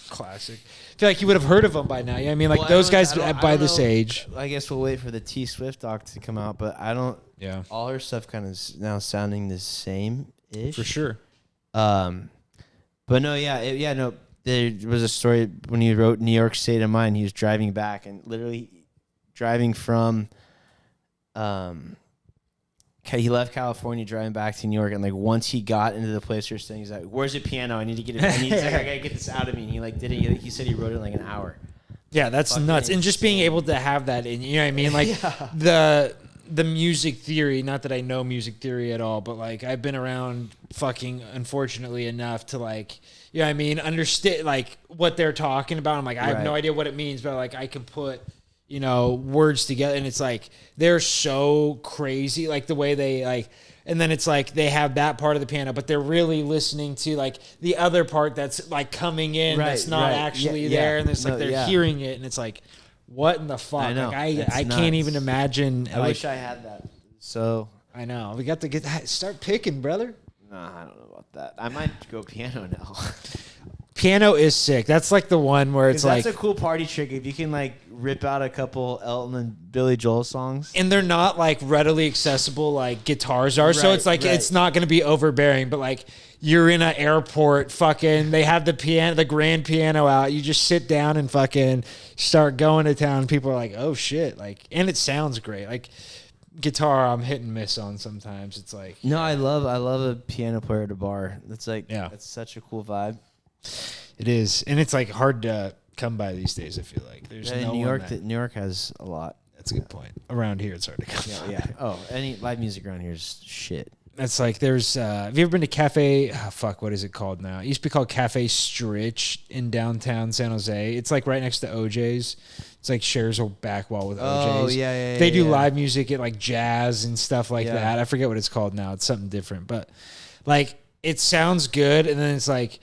classic. I feel like you would have heard of them by now. You know what I mean? Like, those guys by this age. I guess we'll wait for the T Swift doc to come out, but I don't. Yeah. All her stuff kind of now sounding the same ish. For sure. But no, no. There was a story when he wrote New York State of Mind. He was driving back and literally driving from. He left California, driving back to New York, and like once he got into the place you're staying, he's like, "Where's the piano? I need to get it." And he's like, "I gotta get this out of me." And he like did it. He said he wrote it in like an hour. Yeah, that's nuts. And just being able to have that in, you know what I mean? Like the music theory. Not that I know music theory at all, but like I've been around fucking unfortunately enough to like, you know what I mean, understand like what they're talking about. I'm like, I have no idea what it means, but like I can put, you know, words together, and it's like they're so crazy, like the way they like, and then it's like they have that part of the piano, but they're really listening to like the other part that's like coming in that's not actually there, and it's like they're hearing it, and it's like, what in the fuck? I know. Like, I can't even imagine. I wish I had that. So, I know. We got to start picking, brother. nah, I don't know about that. I might go piano now. Piano is sick. That's like the one where it's like, that's a cool party trick if you can like rip out a couple Elton and Billy Joel songs. and they're not like readily accessible like guitars are. So Right, it's like right. it's not going to be overbearing. But like you're in an airport, fucking, they have the grand piano out. You just sit down and fucking start going to town. People are like, oh shit, like, and it sounds great. Like guitar, I'm hit and miss on sometimes. It's like, No, I love a piano player at a bar. That's like, Yeah. that's such a cool vibe. it is, and it's like hard to come by these days. I feel like there's Yeah, no New one York, that- New York has a lot. That's a good point. Around here, it's hard to come. Yeah, yeah. Oh, any live music around here is shit. That's like there's. Have you ever been to Cafe? Oh, fuck, what is it called now? It used to be called Cafe Stritch in downtown San Jose. It's like right next to OJ's. It's like shares a back wall with Oh, OJ's. yeah. They do yeah. live music at like jazz and stuff like Yeah. that. I forget what it's called now. It's something different, but like it sounds good, and then it's like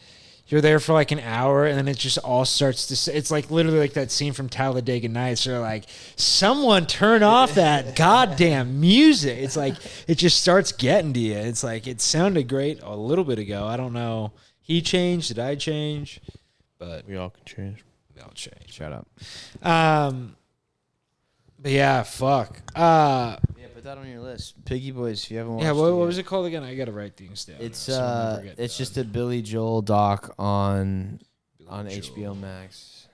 you're there for like an hour, and then it just all starts to. It's like literally like that scene from Talladega Nights. They're like, someone turn off that goddamn music. It's like it just starts getting to you. It's like it sounded great a little bit ago. I don't know. He changed. Did I change? But We all can change. we all changed. Shut up. But yeah, fuck. Yeah, put that on your list. Piggy Boys, if you haven't watched Yeah, it what yet. was it called again? I gotta write things down. It's now, so I never get it's done. just a Billy Joel doc on Joel. HBO Max.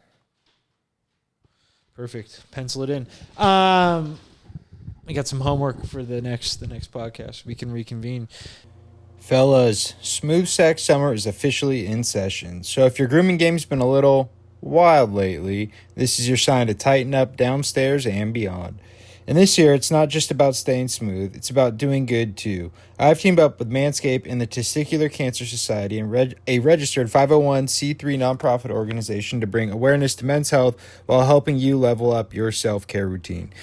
Perfect. Pencil it in. We got some homework for the next podcast. We can reconvene. Fellas, Smooth Sex Summer is officially in session. So if your grooming game's been a little wild lately, this is your sign to tighten up downstairs and beyond. And this year, it's not just about staying smooth, it's about doing good too. I've teamed up with Manscaped and the Testicular Cancer Society, and a registered 501c3 nonprofit organization, to bring awareness to men's health while helping you level up your self-care routine.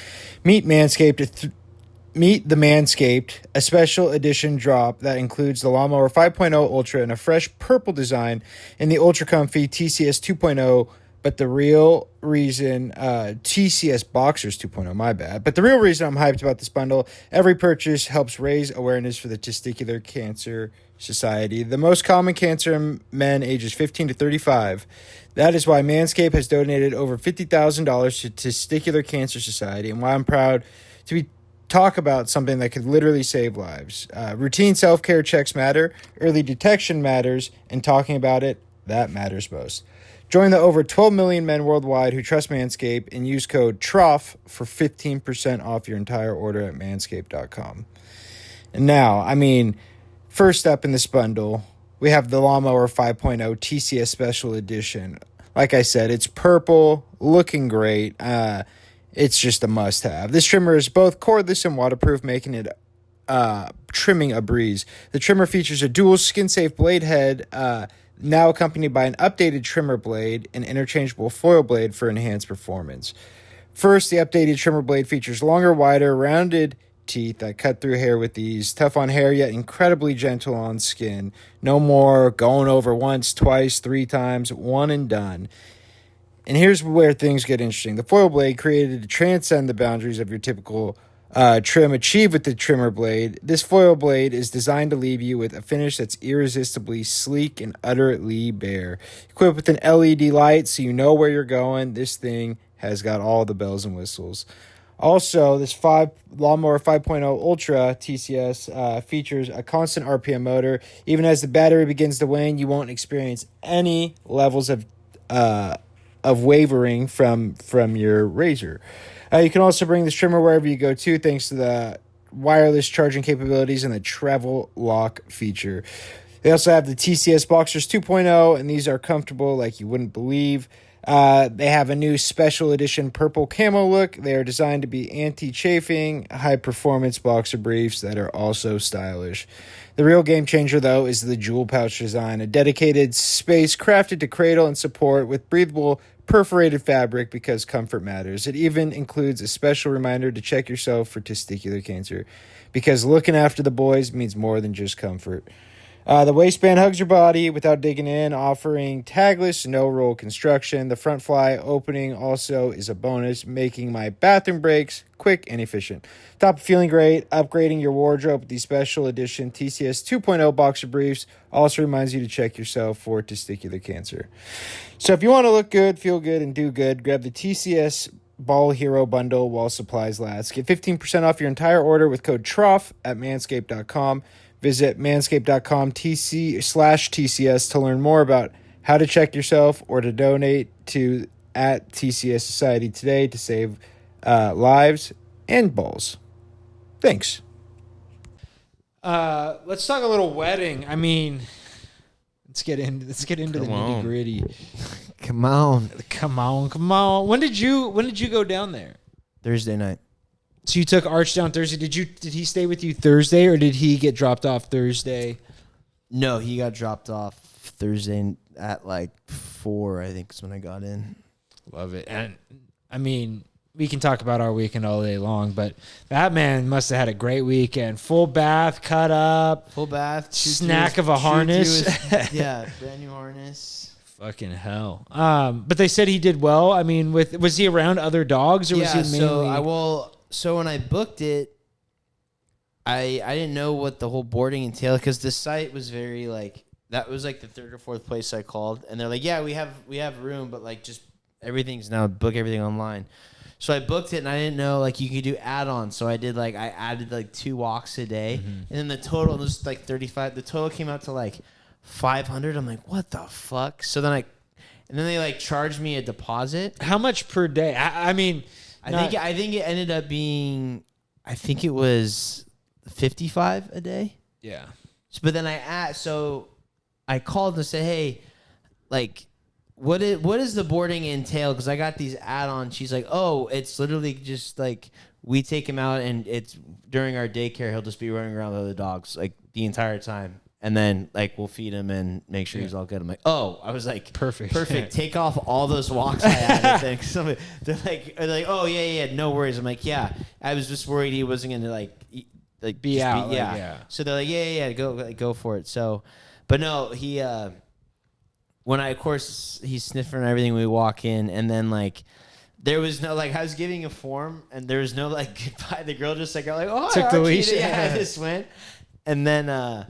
Meet the Manscaped, a special edition drop that includes the Lawnmower 5.0 Ultra in a fresh purple design and the Ultra Comfy TCS 2.0, but the real reason, TCS Boxers 2.0, my bad. But the real reason I'm hyped about this bundle, every purchase helps raise awareness for the Testicular Cancer Society, the most common cancer in men ages 15 to 35. That is why Manscaped has donated over $50,000 to Testicular Cancer Society, and why I'm proud to talk about something that could literally save lives. Routine self-care checks matter, early detection matters, and talking about it, that matters most. Join the over 12 million men worldwide who trust Manscaped and use code Trough for 15% off your entire order at manscaped.com. And now, first up in this bundle, we have the Lawnmower 5.0 TCS Special Edition. Like I said, it's purple, looking great. It's just a must-have. This trimmer is both cordless and waterproof, making it trimming a breeze. The trimmer features a dual skin-safe blade head, now accompanied by an updated trimmer blade and interchangeable foil blade for enhanced performance. First, the updated trimmer blade features longer, wider, rounded teeth that cut through hair with ease. Tough on hair, yet incredibly gentle on skin. No more going over once, twice, 3 times, one and done. And here's where things get interesting. The foil blade, created to transcend the boundaries of your typical trim achieved with the trimmer blade. This foil blade is designed to leave you with a finish that's irresistibly sleek and utterly bare. Equipped with an LED light so you know where you're going, this thing has got all the bells and whistles. Also, this Lawnmower 5.0 Ultra TCS features a constant RPM motor. Even as the battery begins to wane, you won't experience any levels of wavering from your razor. You can also bring this trimmer wherever you go to, thanks to the wireless charging capabilities and the travel lock feature. They also have the TCS Boxers 2.0, and these are comfortable like you wouldn't believe. They have a new special edition purple camo look. They are designed to be anti-chafing, high-performance boxer briefs that are also stylish. The real game changer, though, is the jewel pouch design, a dedicated space crafted to cradle and support with breathable perforated fabric because comfort matters. It even includes a special reminder to check yourself for testicular cancer because looking after the boys means more than just comfort. The waistband hugs your body without digging in, offering tagless, no-roll construction. The front fly opening also is a bonus, making my bathroom breaks quick and efficient. Top of feeling great, upgrading your wardrobe with the special edition TCS 2.0 boxer briefs also reminds you to check yourself for testicular cancer. So if you want to look good, feel good, and do good, grab the TCS Ball Hero Bundle while supplies last. Get 15% off your entire order with code Trough at manscaped.com. Visit manscaped.com/TCS to learn more about how to check yourself or to donate to at TCS Society today to save lives and balls. Thanks. Let's talk a little wedding. I mean, let's get into the nitty gritty. Come on. Come on. When did you go down there? Thursday night. So you took Arch down Thursday. Did he stay with you Thursday, or did he get dropped off Thursday? No, he got dropped off Thursday at like 4, I think is when I got in. Love it. And I mean, we can talk about our weekend all day long, but that man must have had a great weekend. Full bath, cut up, Full bath, snack of a harness. Yeah, brand new harness. Fucking hell. But they said he did well. I mean, was he around other dogs, or was he mainly? So when I booked it, I didn't know what the whole boarding entailed because the site was very like that was like the third or fourth place I called, and they're like, yeah, we have room, but like just everything's now book everything online. So I booked it, and I didn't know like you could do add-ons. So I added like 2 walks a day, and then the total was like 35. The total came out to like 500. I'm like, what the fuck? So then they like charged me a deposit. How much per day? I mean. I think it ended up being, I think it was 55 a day. Yeah. But then I called and said, hey, like, what does the boarding entail? Because I got these add-ons. She's like, oh, it's literally just like we take him out and it's during our daycare. He'll just be running around with other dogs like the entire time. And then, like, we'll feed him and make sure he's all good. I'm like, oh, I was like, perfect. Take off all those walks I had. They're like, oh yeah, no worries. I'm like, yeah. I was just worried he wasn't gonna be out. Yeah. So they're like, yeah, go for it. So, but no, he of course he's sniffing and everything. We walk in, and then like. There was no, like, I was giving a form, and there was no, like, goodbye. The girl just, like, oh, took the leash. Yeah, I just went. And then I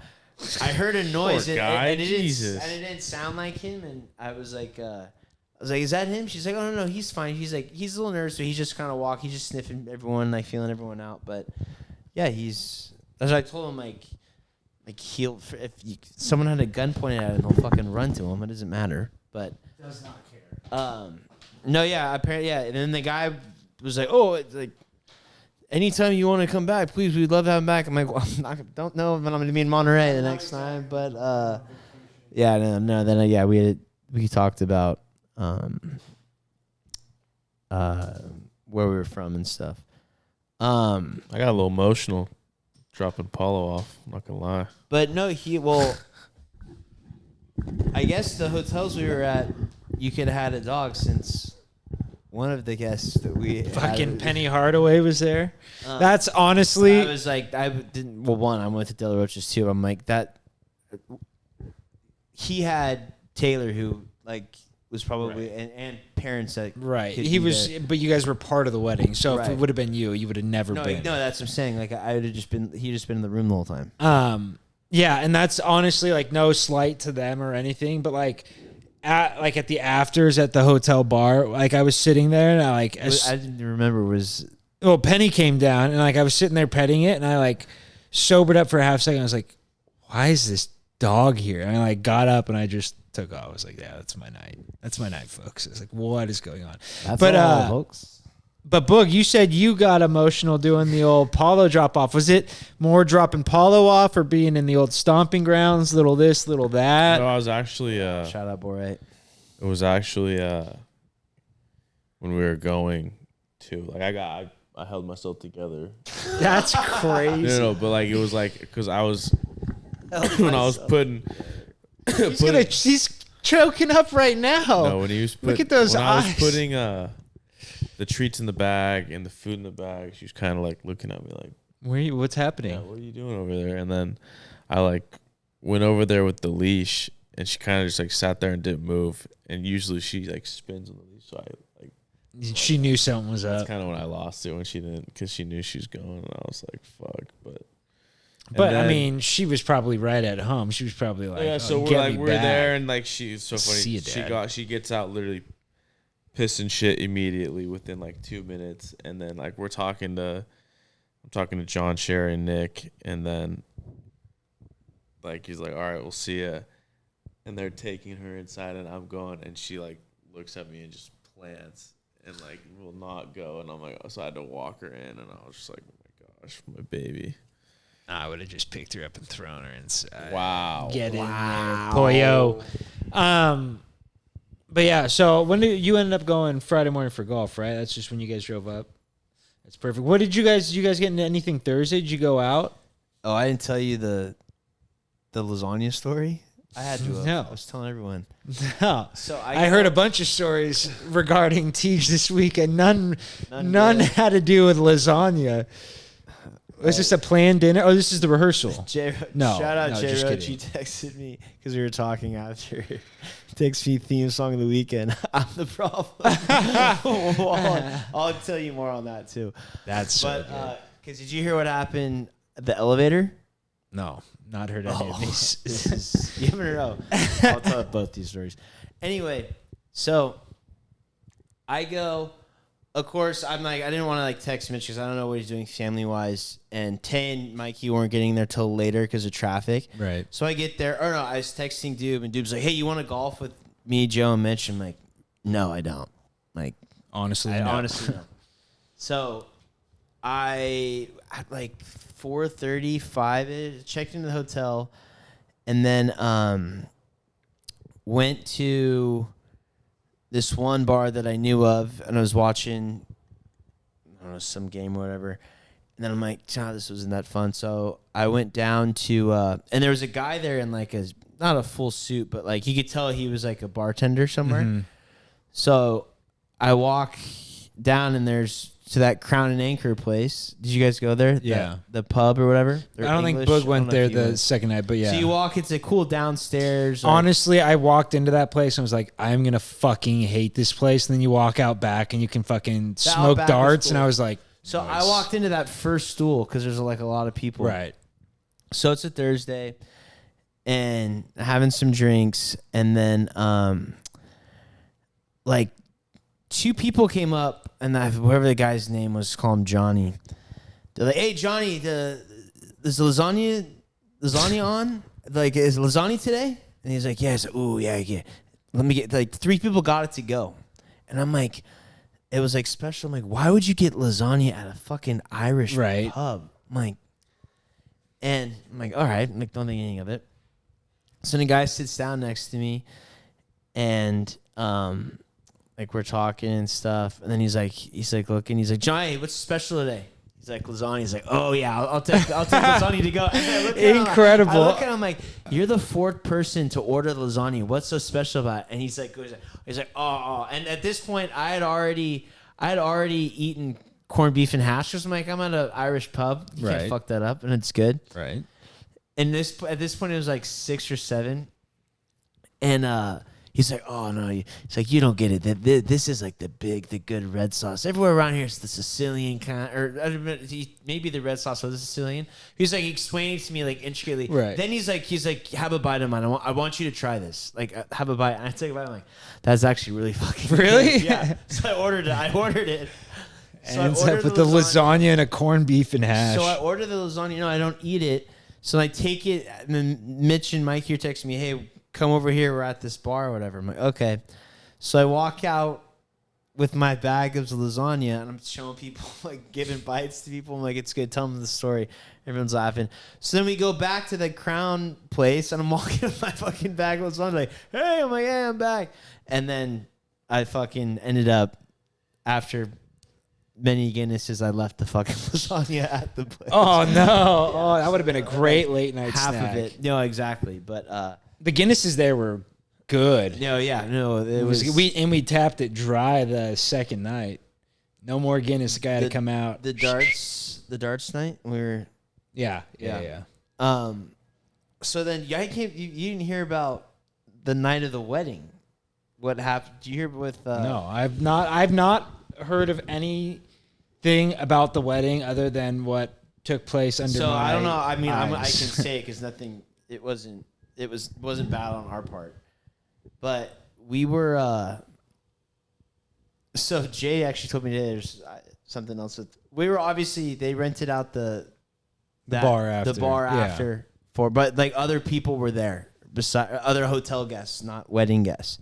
heard a noise. Poor guy. And it Jesus. didn't sound like him. And I was like, is that him? She's like, oh, no, he's fine. He's like, he's a little nervous, but he's just kind of walking. He's just sniffing everyone, like, feeling everyone out. But, yeah, that's what I told him, like if someone had a gun pointed at him, he'll fucking run to him. It doesn't matter. But. Does not care. No, yeah, apparently, yeah. And then the guy was like, "Oh, it's like anytime you want to come back, please, we'd love to have him back." I'm like, "Well, don't know if I'm going to be in Monterey the next time." But yeah, no. Then yeah, we talked about where we were from and stuff. I got a little emotional dropping Paulo off. I'm not gonna lie. But no, I guess the hotels we were at, you could have had a dog since one of the guests that we fucking Penny Hardaway was there. That's honestly. I was like, I didn't. Well, one, I went to De La Rocha's too. I'm like that. He had Taylor, who like was probably and parents that right. He was, there. But you guys were part of the wedding. So if it would have been you would have never been. No, that's what I'm saying. Like I would have just been. He just been in the room the whole time. Yeah, and that's honestly like no slight to them or anything, but like at the afters at the hotel bar, like I was sitting there and I didn't remember Penny came down and like I was sitting there petting it and I like sobered up for a half second. I was like, why is this dog here? And I like got up and I just took off. I was like, yeah, that's my night. That's my night, folks. It's like, what is going on? That's all, folks. But Boog, you said you got emotional doing the old Paulo drop off. Was it more dropping Paulo off or being in the old stomping grounds? Little this, little that. No, I was actually. Shout out, boy. It was actually when we were going to like I held myself together. That's crazy. No, but like it was like because I was when I was putting. He's choking up right now. No, when he was look at those eyes. I was putting the treats in the bag and the food in the bag. She was kind of like looking at me like, what's happening? Yeah, what are you doing over there? And then I like went over there with the leash, and she kind of just like sat there and didn't move. And usually she like spins on the leash, so I like. She knew something was That's up. kind of when I lost it when she didn't, because she knew she was going, and I was like, "Fuck!" But I mean, she was probably right at home. She was probably like, yeah. So we're there, and like she's so funny. She gets out literally pissing shit immediately within like 2 minutes, and then like I'm talking to John, Sherry, and Nick, and then like he's like, "All right, we'll see ya," and they're taking her inside, and I'm going, and she like looks at me and just plants. And like will not go, and I'm like, so I had to walk her in, and I was just like, oh my gosh, my baby. I would have just picked her up and thrown her inside. Wow, get in there, pollo. But yeah, so when did you ended up going Friday morning for golf? Right, that's just when you guys drove up. That's perfect. What did you guys get into anything Thursday? Did you go out? Oh, I didn't tell you the lasagna story. I had to. No. I was telling everyone. No. So I heard a bunch of stories regarding Tej this week, and none had to do with lasagna. Was this a planned dinner? Oh, this is the rehearsal. No. Shout out no, J Roach. He texted me because we were talking after. Takes me theme song of the weekend. I'm the problem. I'll tell you more on that too. That's so good. Because did you hear what happened at the elevator? No, not heard any of these. You haven't heard. I'll tell both these stories. Anyway, so I go. Of course, I'm like, I didn't want to like text Mitch because I don't know what he's doing family wise. And Tay and Mikey weren't getting there till later because of traffic. Right. So I get there. Or no, I was texting Dube, and Dube's like, "Hey, you want to golf with me, Joe, and Mitch?" I'm like, "No, I don't." Like, honestly, honestly, no. So I at like 4:35 checked into the hotel, and then went to this one bar that I knew of, and I was watching, I don't know, some game or whatever. And then I'm like, this wasn't that fun. So I went down to, and there was a guy there in like not a full suit, but like you could tell he was like a bartender somewhere. Mm-hmm. So I walk down, and there's to that Crown and Anchor place. Did you guys go there? Yeah. The pub or whatever? I don't think Boog went there the second night, but yeah. So you walk, it's a cool downstairs. Honestly, I walked into that place and was like, I'm going to fucking hate this place. And then you walk out back and you can fucking smoke darts. Cool. And I was like, so nice. I walked into that first stool because there's like a lot of people. Right. So it's a Thursday and having some drinks. And then like two people came up, and whoever the guy's name was, call him Johnny. They're like, "Hey, Johnny, is lasagna on? Like, is lasagna today?" And he's like, "Yeah." He's like, "Ooh, yeah. Let me get," like, 3 people got it to go. And I'm like, it was like special. I'm like, why would you get lasagna at a fucking Irish pub? I'm like, all right. I'm like, don't think anything of it. So the guy sits down next to me, and like we're talking and stuff, and then he's like looking, he's like, "Johnny, what's special today?" He's like, "Lasagna." He's like, "Oh yeah, I'll take lasagna to go." And incredible. I look at him like, "You're the 4th person to order lasagna. What's so special about it?" And he's like, "Oh." And at this point, I had already eaten corned beef and hash. I'm like, I'm at an Irish pub. You can't fuck that up, and it's good. Right. And at this point, it was like 6 or 7, and he's like, "Oh no!" He's like, "You don't get it. This is like the good red sauce. Everywhere around here, it's the Sicilian kind, or maybe the red sauce was the Sicilian." He's like explaining to me like intricately. Right. Then he's like, "Have a bite of mine. I want you to try this. Like, have a bite." And I take a bite. I'm like, "That's actually really fucking really good." Yeah." So I ordered it. So ends up with the lasagna and a corned beef and hash. So I order the lasagna. No, I don't eat it. So I take it. And then Mitch and Mike here text me, "Hey, come over here. We're at this bar or whatever." I'm like, okay. So I walk out with my bag of lasagna, and I'm showing people, like giving bites to people. I'm like, it's good. Tell them the story. Everyone's laughing. So then we go back to the Crown place, and I'm walking with my fucking bag of lasagna. Like, hey, I'm like, hey, I'm back. And then I fucking ended up, after many Guinnesses, I left the fucking lasagna at the place. Oh, no. Yeah. Oh, that would have been a great late night half snack. Half of it. No, exactly. But the Guinnesses there were good. No, yeah. No, it was. We tapped it dry the second night. No more Guinness. The guy had to come out. The darts night. We were. Yeah. So then you didn't hear about the night of the wedding. What happened? Did you hear with? No, I've not heard of anything about the wedding other than what took place under. So my I don't know. I mean, I can eyes. say it because nothing. It wasn't bad on our part, but we were. So Jay actually told me today there's something else. We were obviously they rented out the bar after but like other people were there beside other hotel guests, not wedding guests.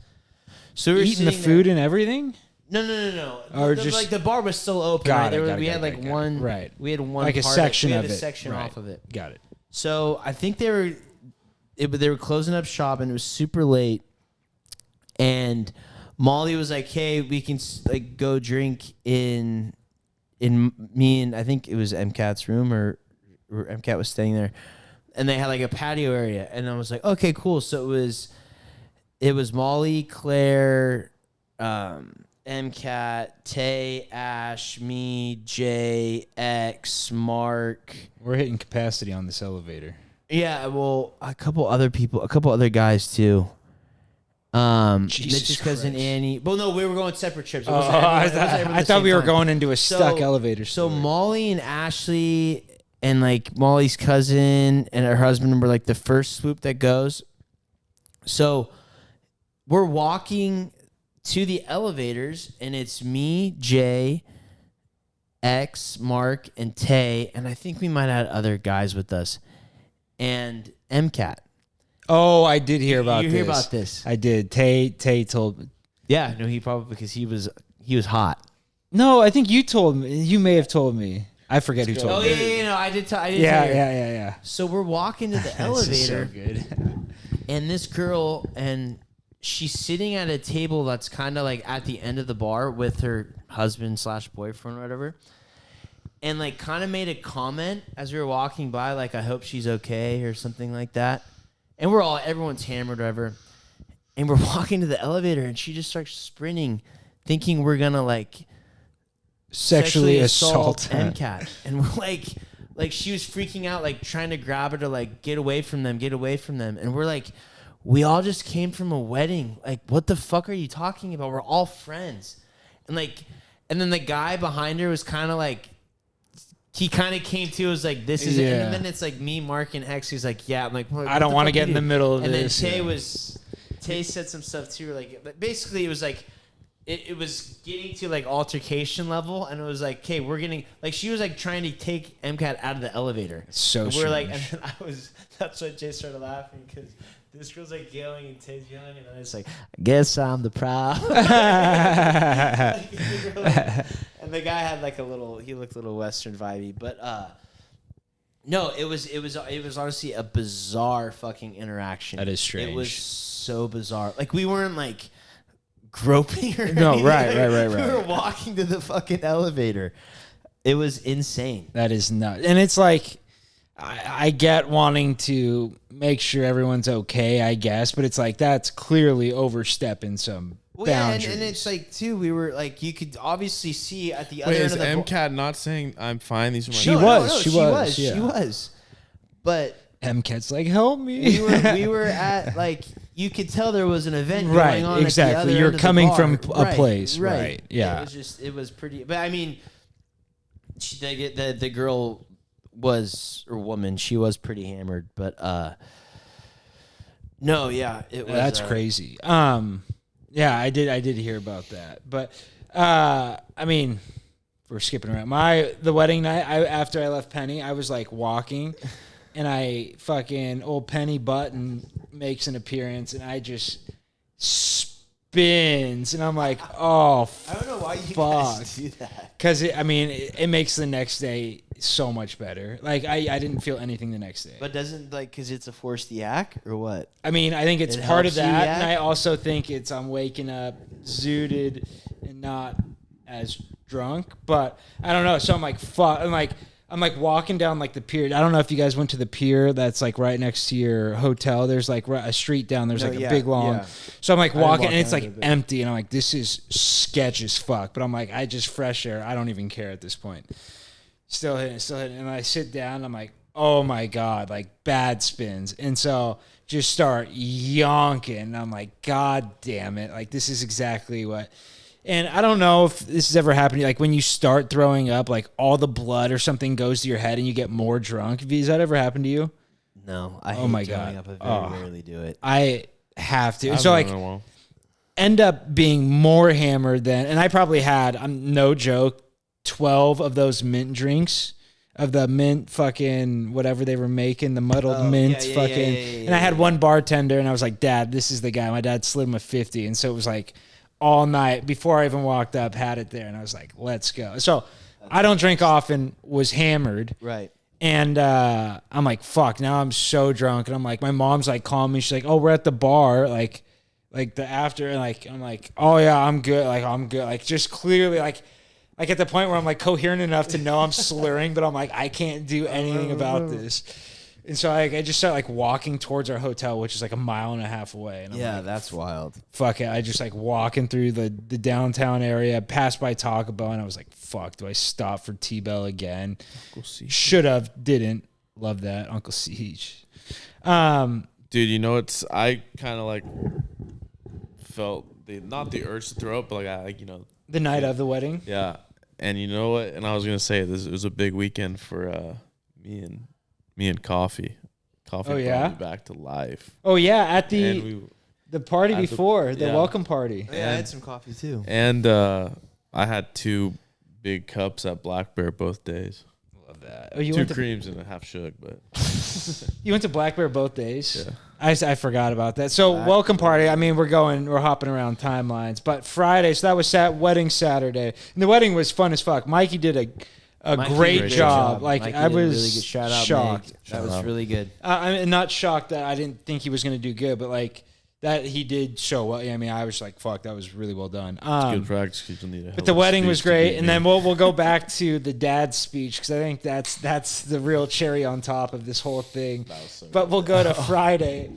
So we were eating the food and everything. No. Or just just like the bar was still open. got Right? it, we had like one. Right. We had one like a part section we of had it. a section right. off of it. Got it. So I think they were closing up shop and it was super late. And Molly was like, "Hey, we can like go drink in me and I think it was MCAT's room or MCAT was staying there, and they had like a patio area." And I was like, "Okay, cool." So it was Molly, Claire, MCAT, Tay, Ash, me, Jay, X, Mark. We're hitting capacity on this elevator. Yeah, well, a couple other guys too. Mitch's cousin Annie. Well, no, we were going separate trips. I thought we were going into a stuck elevator. So Molly and Ashley and like Molly's cousin and her husband were like the first swoop that goes. So we're walking to the elevators and it's me, Jay, X, Mark, and Tay, and I think we might have had other guys with us, and MCAT. Oh, I did hear about this. You hear about this? I did. Tay told me. Yeah, no, he probably because he was hot. No, I think you told me. You may have told me. I forget who told me. Oh yeah, no, I did. I did. Yeah. So we're walking to the This elevator, is so good. and this girl, and she's sitting at a table that's kind of like at the end of the bar with her husband / boyfriend or whatever, and like kind of made a comment as we were walking by, like I hope she's okay or something like that. And everyone's hammered or whatever. And we're walking to the elevator and she just starts sprinting, thinking we're gonna like sexually assault MCAT. And we're like she was freaking out, like trying to grab her to like get away from them. And we're like, we all just came from a wedding. Like, what the fuck are you talking about? We're all friends. And then the guy behind her was kind of like, he kind of came to, was like, this is it. And then it's like me, Mark, and X. He's like, yeah. I'm like, I don't want to get in the middle of this. And then Tay said some stuff too. Like, basically, it was like, it was getting to like altercation level. And it was like, okay, we're getting, like, she was like trying to take MCAT out of the elevator. So and strange. like, and then that's why Jay started laughing because this girl's like yelling and Tay's yelling. And then it's like, I guess I'm the proud. And the guy had like he looked a little Western vibey, but no, it was honestly a bizarre fucking interaction. That is strange. It was so bizarre. Like we weren't like groping or no, anything. right. We were walking to the fucking elevator. It was insane. That is nuts. And it's like, I get wanting to make sure everyone's okay, I guess, but it's like that's clearly overstepping some boundaries. Yeah, and it's like too. We were like, you could obviously see at the other end of the MCAT not saying I'm fine? These are my She was. But MCAT's like, help me. We were at like you could tell there was an event right, going on. Exactly. At the other You're end of coming the from bar. a place, right? Yeah. It was pretty. But I mean, the girl was or woman. She was pretty hammered, but no, yeah, it was. That's crazy. Yeah, I did hear about that, but I mean, we're skipping around. The wedding night, after I left Penny, I was like walking, and I fucking old Penny Button makes an appearance, and I just spins, and I'm like, oh, I don't know why you fuck. guys do that. Because it makes the next day so much better. Like I didn't feel anything the next day. But doesn't like because it's a forced yak or what? I mean, I think it's It part of helps you that, yak? and I also think I'm waking up zooted and not as drunk. But I don't know. So I'm like, fuck. I'm like walking down like the pier. I don't know if you guys went to the pier that's like right next to your hotel. There's like a street down. There's a big long. Yeah. So I'm like walking and it's like empty. And I'm like, this is sketch as fuck. But I'm like, I just fresh air. I don't even care at this point. Still hitting. And I sit down. I'm like, oh my God, like bad spins. And so just start yonking. I'm like, God damn it. Like, this is exactly what. And I don't know if this has ever happened to you. Like, when you start throwing up, like all the blood or something goes to your head and you get more drunk. Has that ever happened to you? No, I hate Oh my throwing God. up. I very rarely do it. I have to. I So, like, haven't in a while. end up being more hammered than, and I probably had, I'm no joke, 12 of those mint drinks of the mint fucking whatever they were making, the muddled mint fucking. And I had one bartender and I was like, Dad, this is the guy. My dad slid him a 50. And so it was like all night before I even walked up, had it there. And I was like, let's go. So I don't drink often, was hammered. Right. And I'm like, fuck, now I'm so drunk. And I'm like, my mom's like calling me. She's like, oh, we're at the bar. Like the after, and like, I'm like, oh yeah, I'm good. Like, I'm good. Like, just clearly, like at the point where I'm like coherent enough to know I'm slurring, but I'm like, I can't do anything about this. And so I just start like walking towards our hotel, which is like 1.5 miles away. And I'm like, that's wild. Fuck it. I just like walking through the downtown area, passed by Taco Bell, and I was like, fuck, do I stop for T-Bell again? Should have, didn't. Love that. Uncle Siege. Dude, you know, I kind of like felt not the urge to throw up, but like the night of the wedding. Yeah. And you know what? And I was gonna say it was a big weekend for me and Coffee. Coffee brought me back to life. Oh yeah, at the party before the welcome party. Oh, yeah, I had some coffee too. And I had 2 big cups at Black Bear both days. Love that. Oh, you 2 went creams and a half shug, but you went to Black Bear both days. Yeah. I forgot about that. So welcome party. I mean, we're hopping around timelines, but Friday. So that was wedding Saturday, and the wedding was fun as fuck. Mikey did a great job. Like, Mikey I did was really good. Shout out, shocked. Meg. That was really good. I'm not shocked that I didn't think he was going to do good, but like that he did so well. I mean, I was like, fuck, that was really well done. It's good practice. You need but the wedding was great, and then we'll go back to the dad's speech because I think that's the real cherry on top of this whole thing. But we'll go to Friday.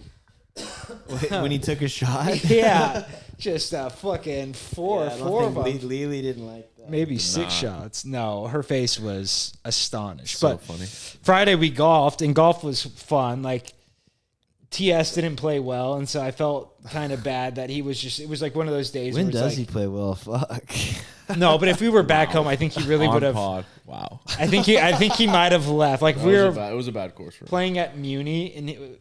When he took a shot? Yeah, just fucking four of them. Lily didn't like that. Maybe 6 shots. No, her face was astonished. So but funny. Friday we golfed, and golf was fun. Like, TS didn't play well, and so I felt kind of bad that he was it was like one of those days When where does like, he play well? Fuck. No, but if we were back home, I think he really would have. Wow. I think he might have left. Like, It was a bad course for him. playing at Muni, and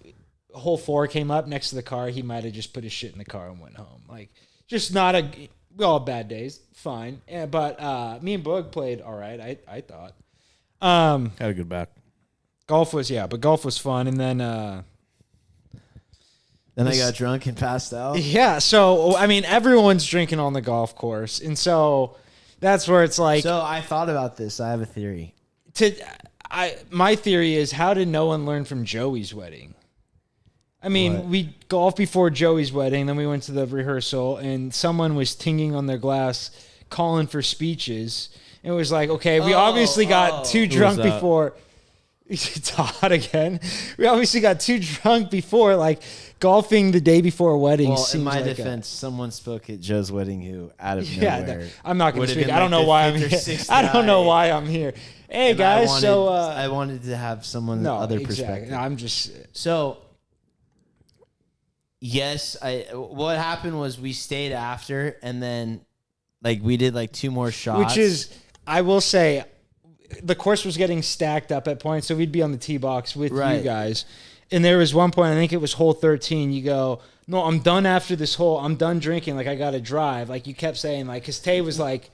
hole 4 came up next to the car. He might have just put his shit in the car and went home. Like, just not we all have bad days. Fine. Yeah, but me and Boog played all right, I thought. Had a good back. Golf was fun. And then I got drunk and passed out. yeah, so I mean, everyone's drinking on the golf course, and so that's where it's like. So I thought about this. I have a theory. My theory is, how did no one learn from Joey's wedding? I mean, we golfed before Joey's wedding, then we went to the rehearsal, and someone was tinging on their glass, calling for speeches. It was like, okay, we obviously got too drunk before. Todd again. We obviously got too drunk before, like, golfing the day before a wedding. Well, in my defense, someone spoke at Joe's wedding who, out of nowhere, I'm not going to speak. I don't know why I'm here. I don't know why I'm here. Hey, guys, I wanted to have someone other perspective. No, I'm just so. Yes, what happened was we stayed after, and then like we did like 2 more shots. Which is, I will say, the course was getting stacked up at points, so we'd be on the tee box with you guys. And there was one point, I think it was hole 13, you go, no, I'm done after this hole. I'm done drinking. Like, I got to drive. Like, you kept saying, like, because Tay was like,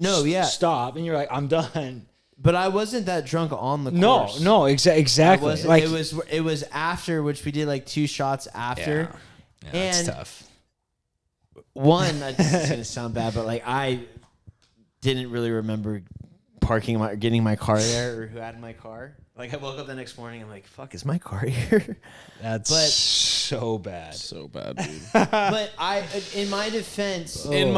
no, stop. And you're like, I'm done. But I wasn't that drunk on the course. No, exactly. Like, it was after, which we did like 2 shots after. Yeah, that's tough. One, it's gonna sound bad, but like I didn't really remember getting my car there, or who had my car. Like, I woke up the next morning, I'm like, fuck, is my car here? That's so bad. So bad, dude. But in my defense, there's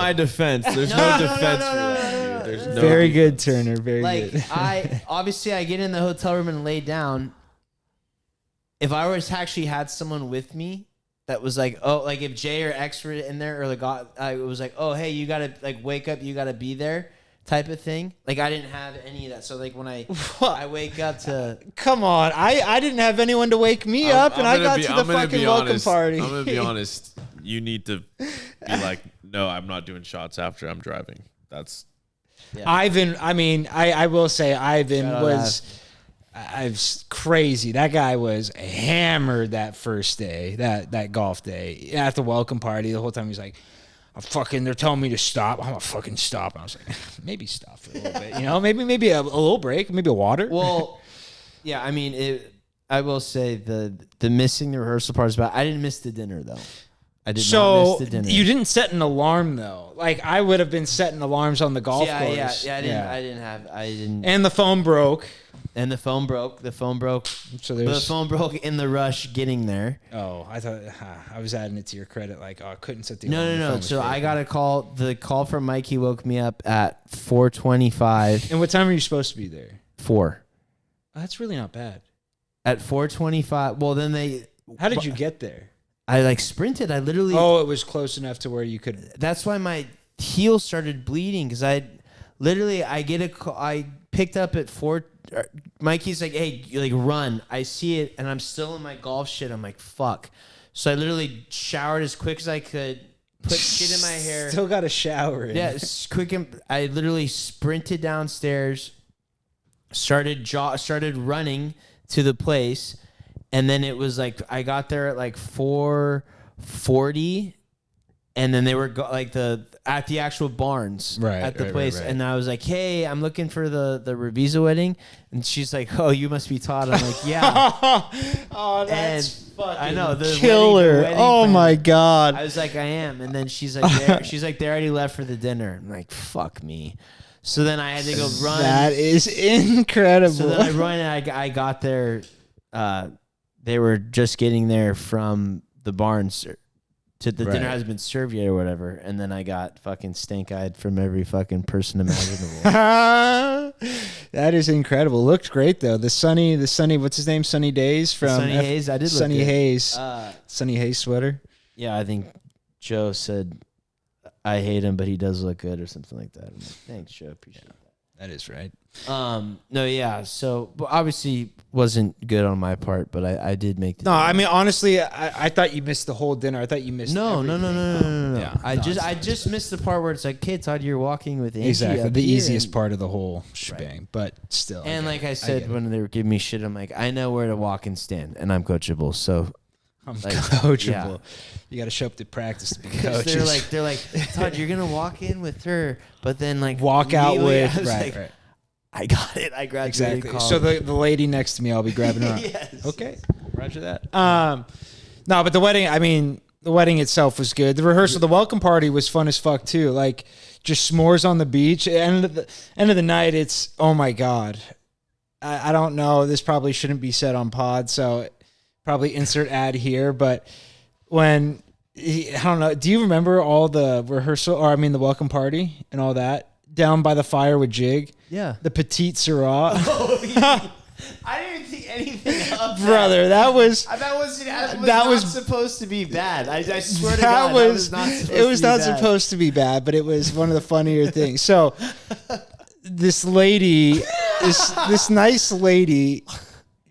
no defense for that, dude. There's no Very defense. good, Turner. Very good. I get in the hotel room and lay down. If I was actually had someone with me that was like, oh, like if Jay or X were in there, or it was like, oh, hey, you gotta like wake up, you gotta be there. type of thing. Like I didn't have any of that. So like when I wake up to Come on, I didn't have anyone to wake me up, and I got to the fucking welcome party. I'm gonna be honest. You need to be like, no, I'm not doing shots after I'm driving. That's Ivan. I mean, I will say Ivan Shout out was. I was crazy. That guy was hammered that first day, that golf day at the welcome party. The whole time he's like, they're telling me to stop. I'm gonna fucking stop. I was like, maybe stop for a little bit, maybe a little break, maybe a water. Well, yeah, I mean, I will say the missing the rehearsal part is about. I didn't miss the dinner though. I did not miss the dinner. You didn't set an alarm though. Like I would have been setting alarms on the golf course. Yeah. I didn't. And the phone broke. And the phone broke. So the phone broke in the rush getting there. Oh, I thought I was adding it to your credit. Like, I couldn't set the No. So I got a call. The call from Mike. He woke me up at 4:25. And what time are you supposed to be there? 4. Oh, that's really not bad. At 4:25. Well, then How did you get there? I like sprinted. I literally. Oh, it was close enough to where you could. That's why my heel started bleeding because I get a call. I picked up at 4. Mikey's like, hey, you like run. I see it, and I'm still in my golf shit. I'm like, fuck. So I literally showered as quick as I could, put shit in my hair. Still got a shower in. Yeah, quick. I literally sprinted downstairs, started running to the place, and then it was like I got there at like 4:40, and then they were at the actual Barnes at the place. Right. And I was like, hey, I'm looking for the Revisa wedding. And she's like, oh, you must be Todd. I'm like, yeah. Oh, that's fucking I know, the killer. wedding oh, plan. my God. I was like, I am. And then she's like, they already left for the dinner. I'm like, fuck me. So then I had to go run. That is incredible. So then I run and I got there. They were just getting there from the Barnes to the dinner hasn't been served yet or whatever, and then I got fucking stink-eyed from every fucking person imaginable. That is incredible. Looked great though. The sunny. What's his name? Sunny Days from Sunny Hayes. I did Sunny look good. Hayes. Sunny Hayes sweater. Yeah, I think Joe said I hate him, but he does look good or something like that. I'm like, thanks, Joe. Appreciate that. That is right. No, yeah. So, but obviously wasn't good on my part, but I did make the No, I mean, honestly, I thought you missed the whole dinner. I thought you missed No. Yeah, I just missed the part where it's like, okay, Todd, you're walking with Angie. Exactly. The easiest part of the whole shebang, but still. And like I said, when they were giving me shit, I'm like, I know where to walk and stand, and I'm coachable. So I'm coachable. Yeah. You got to show up to practice to be coaches. They're like, Todd, you're gonna walk in with her, but then like walk out with right. I got it. I graduated. Exactly. So the lady next to me, I'll be grabbing her. Yes. Okay. Roger that. No, but the wedding. I mean, the wedding itself was good. The rehearsal, the welcome party was fun as fuck too. Like just s'mores on the beach. End of the night, it's oh my God. I don't know. This probably shouldn't be said on pod, so probably insert ad here. But when I don't know. Do you remember all the rehearsal, or I mean, the welcome party and all that down by the fire with Jig? Yeah. The petite Syrah. Oh, yeah. I didn't even think anything of brother. That was not supposed to be bad. I swear to God, that was not supposed to be bad. It was not supposed to be bad, but it was one of the funnier things. So this lady, this nice lady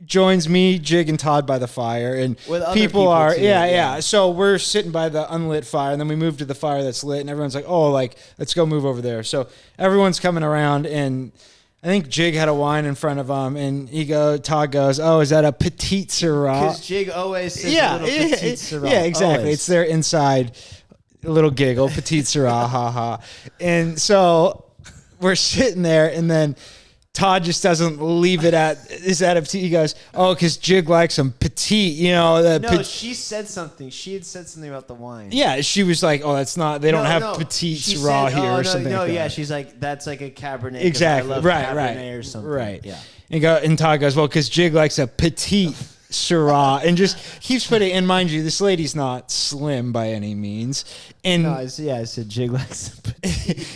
joins me, Jig, and Todd by the fire, and people are too, So we're sitting by the unlit fire, and then we move to the fire that's lit, and everyone's like, "Oh, like let's go move over there." So everyone's coming around, and I think Jig had a wine in front of him, and Todd goes, "Oh, is that a petite Syrah?" Because Jig always says a little petite Syrah. Yeah, exactly. Always. It's their inside little giggle, petite Syrah, ha ha. And so we're sitting there, and then Todd just doesn't leave it at, is that a petite? He goes, oh, because Jig likes some petite, she said something. She had said something about the wine. Yeah, she was like, oh, that's not, they don't have petite Syrah here or something. No, like yeah, that. She's like, that's like a Cabernet. Exactly, I love Cabernet or something. Right. Yeah. And Todd goes, well, because Jig likes a petite Syrah, and just keeps putting, and mind you, this lady's not slim by any means. And I said Jig likes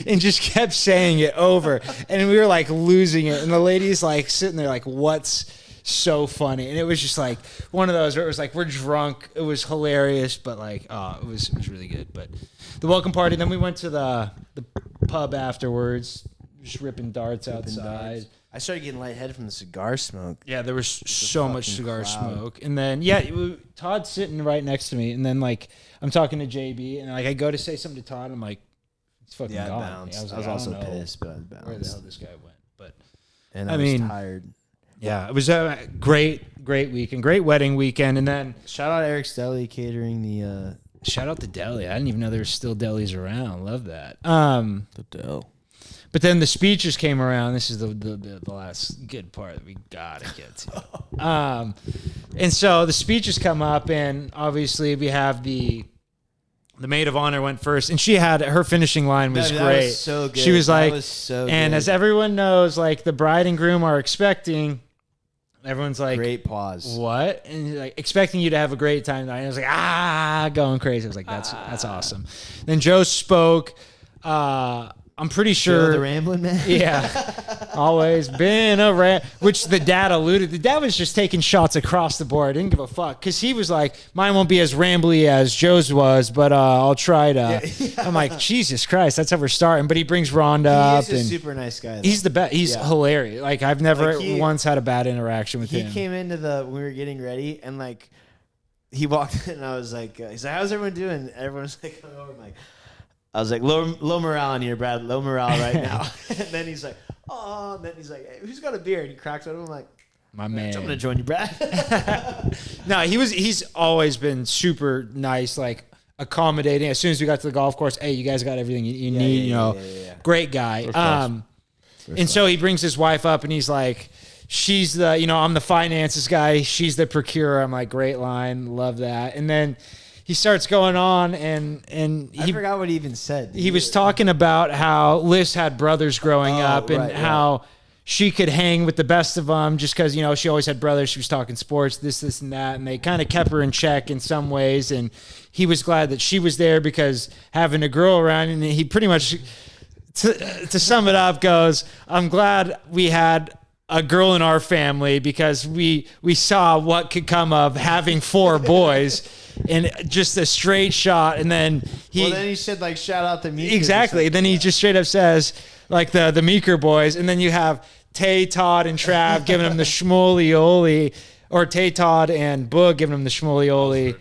and just kept saying it over, and we were like losing it, and the lady's like sitting there like, what's so funny? And it was just like one of those where it was like, we're drunk, it was hilarious, but like it was really good. But the welcome party, then we went to the pub afterwards, just ripping darts outside. Darts. I started getting lightheaded from the cigar smoke. Yeah, there was so much cigar cloud. smoke. And then, Todd's sitting right next to me. And then, like, I'm talking to JB. And, like, I go to say something to Todd. I'm like, he's fucking gone. Bounced. I was, I like, was also I don't know pissed, but I bounced. where the hell this guy went. But, And I I was mean, tired. yeah, it was a great weekend. Great wedding weekend. And then, Shout out Eric's Deli catering the... shout out to Deli. I didn't even know there were still delis around. Love that. The Dell. But then the speeches came around. This is the last good part that we gotta get to. And so the speeches come up, and obviously we have the maid of honor went first, and she had her finishing line was that great. Was so good. She was like, that was so and good. as everyone knows, like the bride and groom are expecting. Everyone's like, great pause. What? And like expecting you to have a great time tonight. And I was like, going crazy. I was like, that's awesome. Then Joe spoke. I'm pretty sure the rambling man. Yeah, always been a which the dad alluded. The dad was just taking shots across the board. Didn't give a fuck because he was like, mine won't be as rambly as Joe's was, but I'll try to. Yeah. I'm like, Jesus Christ, that's how we're starting. But he brings Rhonda up. He's a super nice guy. Though. He's the best. He's hilarious. Like I've never once had a bad interaction with him. He came into when we were getting ready, and like he walked in, and I was like, he's like, how's everyone doing? Everyone's like coming over. I'm like. I was like, low morale in here, Brad. Low morale right now. And then he's like, oh. And then he's like, hey, who's got a beer? And he cracks on him. I'm like, my man. I'm going to join you, Brad. No, he's always been super nice, like accommodating. As soon as we got to the golf course, hey, you guys got everything you need. Yeah. Great guy. And so he brings his wife up, and he's like, she's the, I'm the finances guy. She's the procurer. I'm like, great line. Love that. And then he starts going on, and I forgot what he even said. He was talking about how Liz had brothers growing up, and how she could hang with the best of them just because, she always had brothers. She was talking sports, this, and that, and they kind of kept her in check in some ways, and he was glad that she was there because having a girl around, and he pretty much, to sum it up, goes, I'm glad we had a girl in our family because we saw what could come of having 4 boys. And just a straight shot, and then he said like shout out the Meeker. Exactly. Then he just straight up says like the Meeker boys, and then you have Tay, Todd, and Trav giving him the schmolioli, or Tay, Todd, and Boog giving him the schmolioli.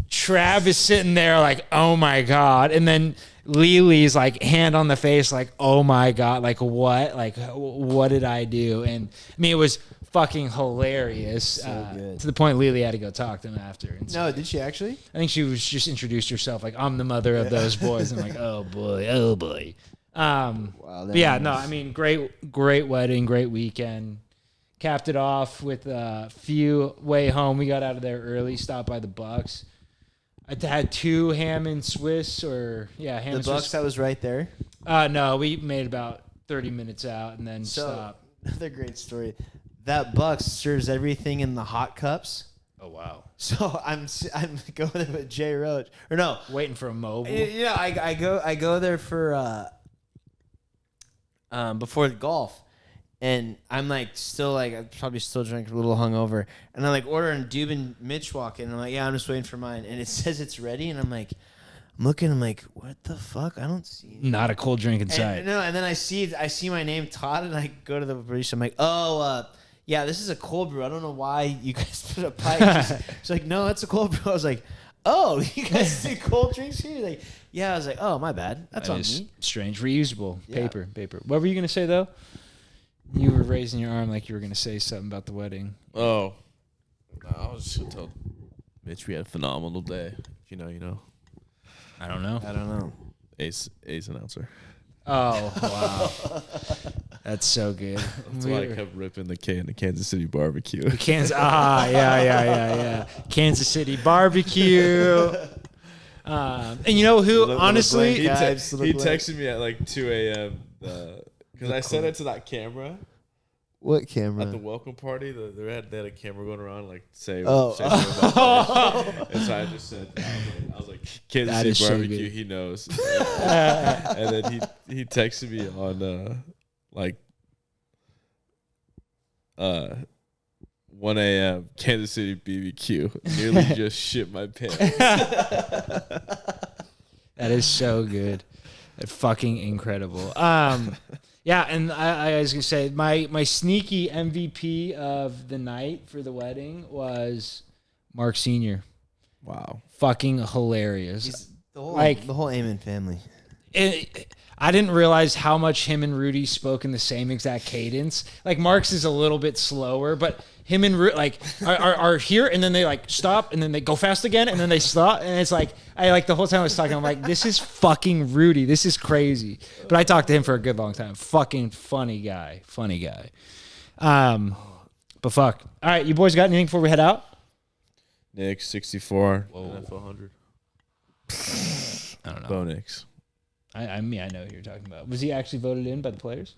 Trav is sitting there like, oh my god, and then Lily's like hand on the face, like, oh my god, like what did I do? And I mean, it was fucking hilarious. So to the point Lily had to go talk to him after. And so, no, did she actually? I think she was just introduced herself like, I'm the mother of those boys. I'm like, oh boy. Wow, but yeah, no, I mean, great wedding, great weekend. Capped it off with a few way home. We got out of there early, stopped by the Bucks. I had 2 ham and Swiss, ham and Swiss. The Bucks that was right there. No, we made about 30 minutes out and then stopped. Another great story. That Bucks serves everything in the hot cups. Oh wow! So I'm going there with Jay Roach, or no, waiting for a mobile. I go there for before the golf, and I'm like still like I probably still drink a little hungover, and I'm like ordering Dube and Mitch walk in, and I'm like, yeah, I'm just waiting for mine, and it says it's ready, and I'm like, I'm looking, I'm like, what the fuck? I don't see anything. Not a cold drink inside. And then I see my name Todd, and I go to the barista, I'm like, oh. Yeah, this is a cold brew. I don't know why you guys put a pipe. She's like, no, it's a cold brew. I was like, oh, you guys do cold drinks here? Like, yeah. I was like, oh, my bad. That's on me. Strange. Reusable. Paper. What were you going to say, though? You were raising your arm like you were going to say something about the wedding. Oh. No, I was just going to tell Mitch we had a phenomenal day. If you know. I don't know. Ace announcer. Oh, wow. That's so good. That's why I kept ripping the Kansas City barbecue. Yeah. Kansas City barbecue. And you know who, honestly? He texted me at like 2 a.m. Because I sent it to that camera. What camera? At the welcome party, they had a camera going around, like, say oh. And so I just said, I was like Kansas City barbecue, he knows. And then he texted me on, 1 a.m. Kansas City BBQ. Nearly just shit my pants. That is so good. That fucking incredible. Yeah, and I was gonna say my sneaky MVP of the night for the wedding was Mark Sr. Wow. Fucking hilarious. The whole Amen family. I didn't realize how much him and Rudy spoke in the same exact cadence. Like Mark's is a little bit slower, but him and Rudy like are here, and then they like stop, and then they go fast again, and then they stop, and it's like I like the whole time I was talking, I'm like, this is fucking Rudy, this is crazy. But I talked to him for a good long time. Fucking funny guy. But fuck. All right, you boys got anything before we head out? Nick 64. NFL 100. I don't know. Bo Nix. I mean, I know who you're talking about. Was he actually voted in by the players?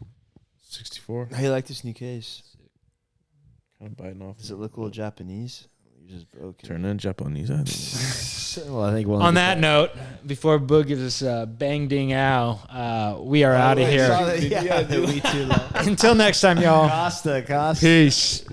64. How you like this new case? Kind of biting off. Does it look a little Japanese? You just broke it. Turn in Japanese. I think. Well, I think on that note, before Boog gives us a bang ding ow, we are out of here. Yeah, we too long. Until next time, y'all. Costa. Peace.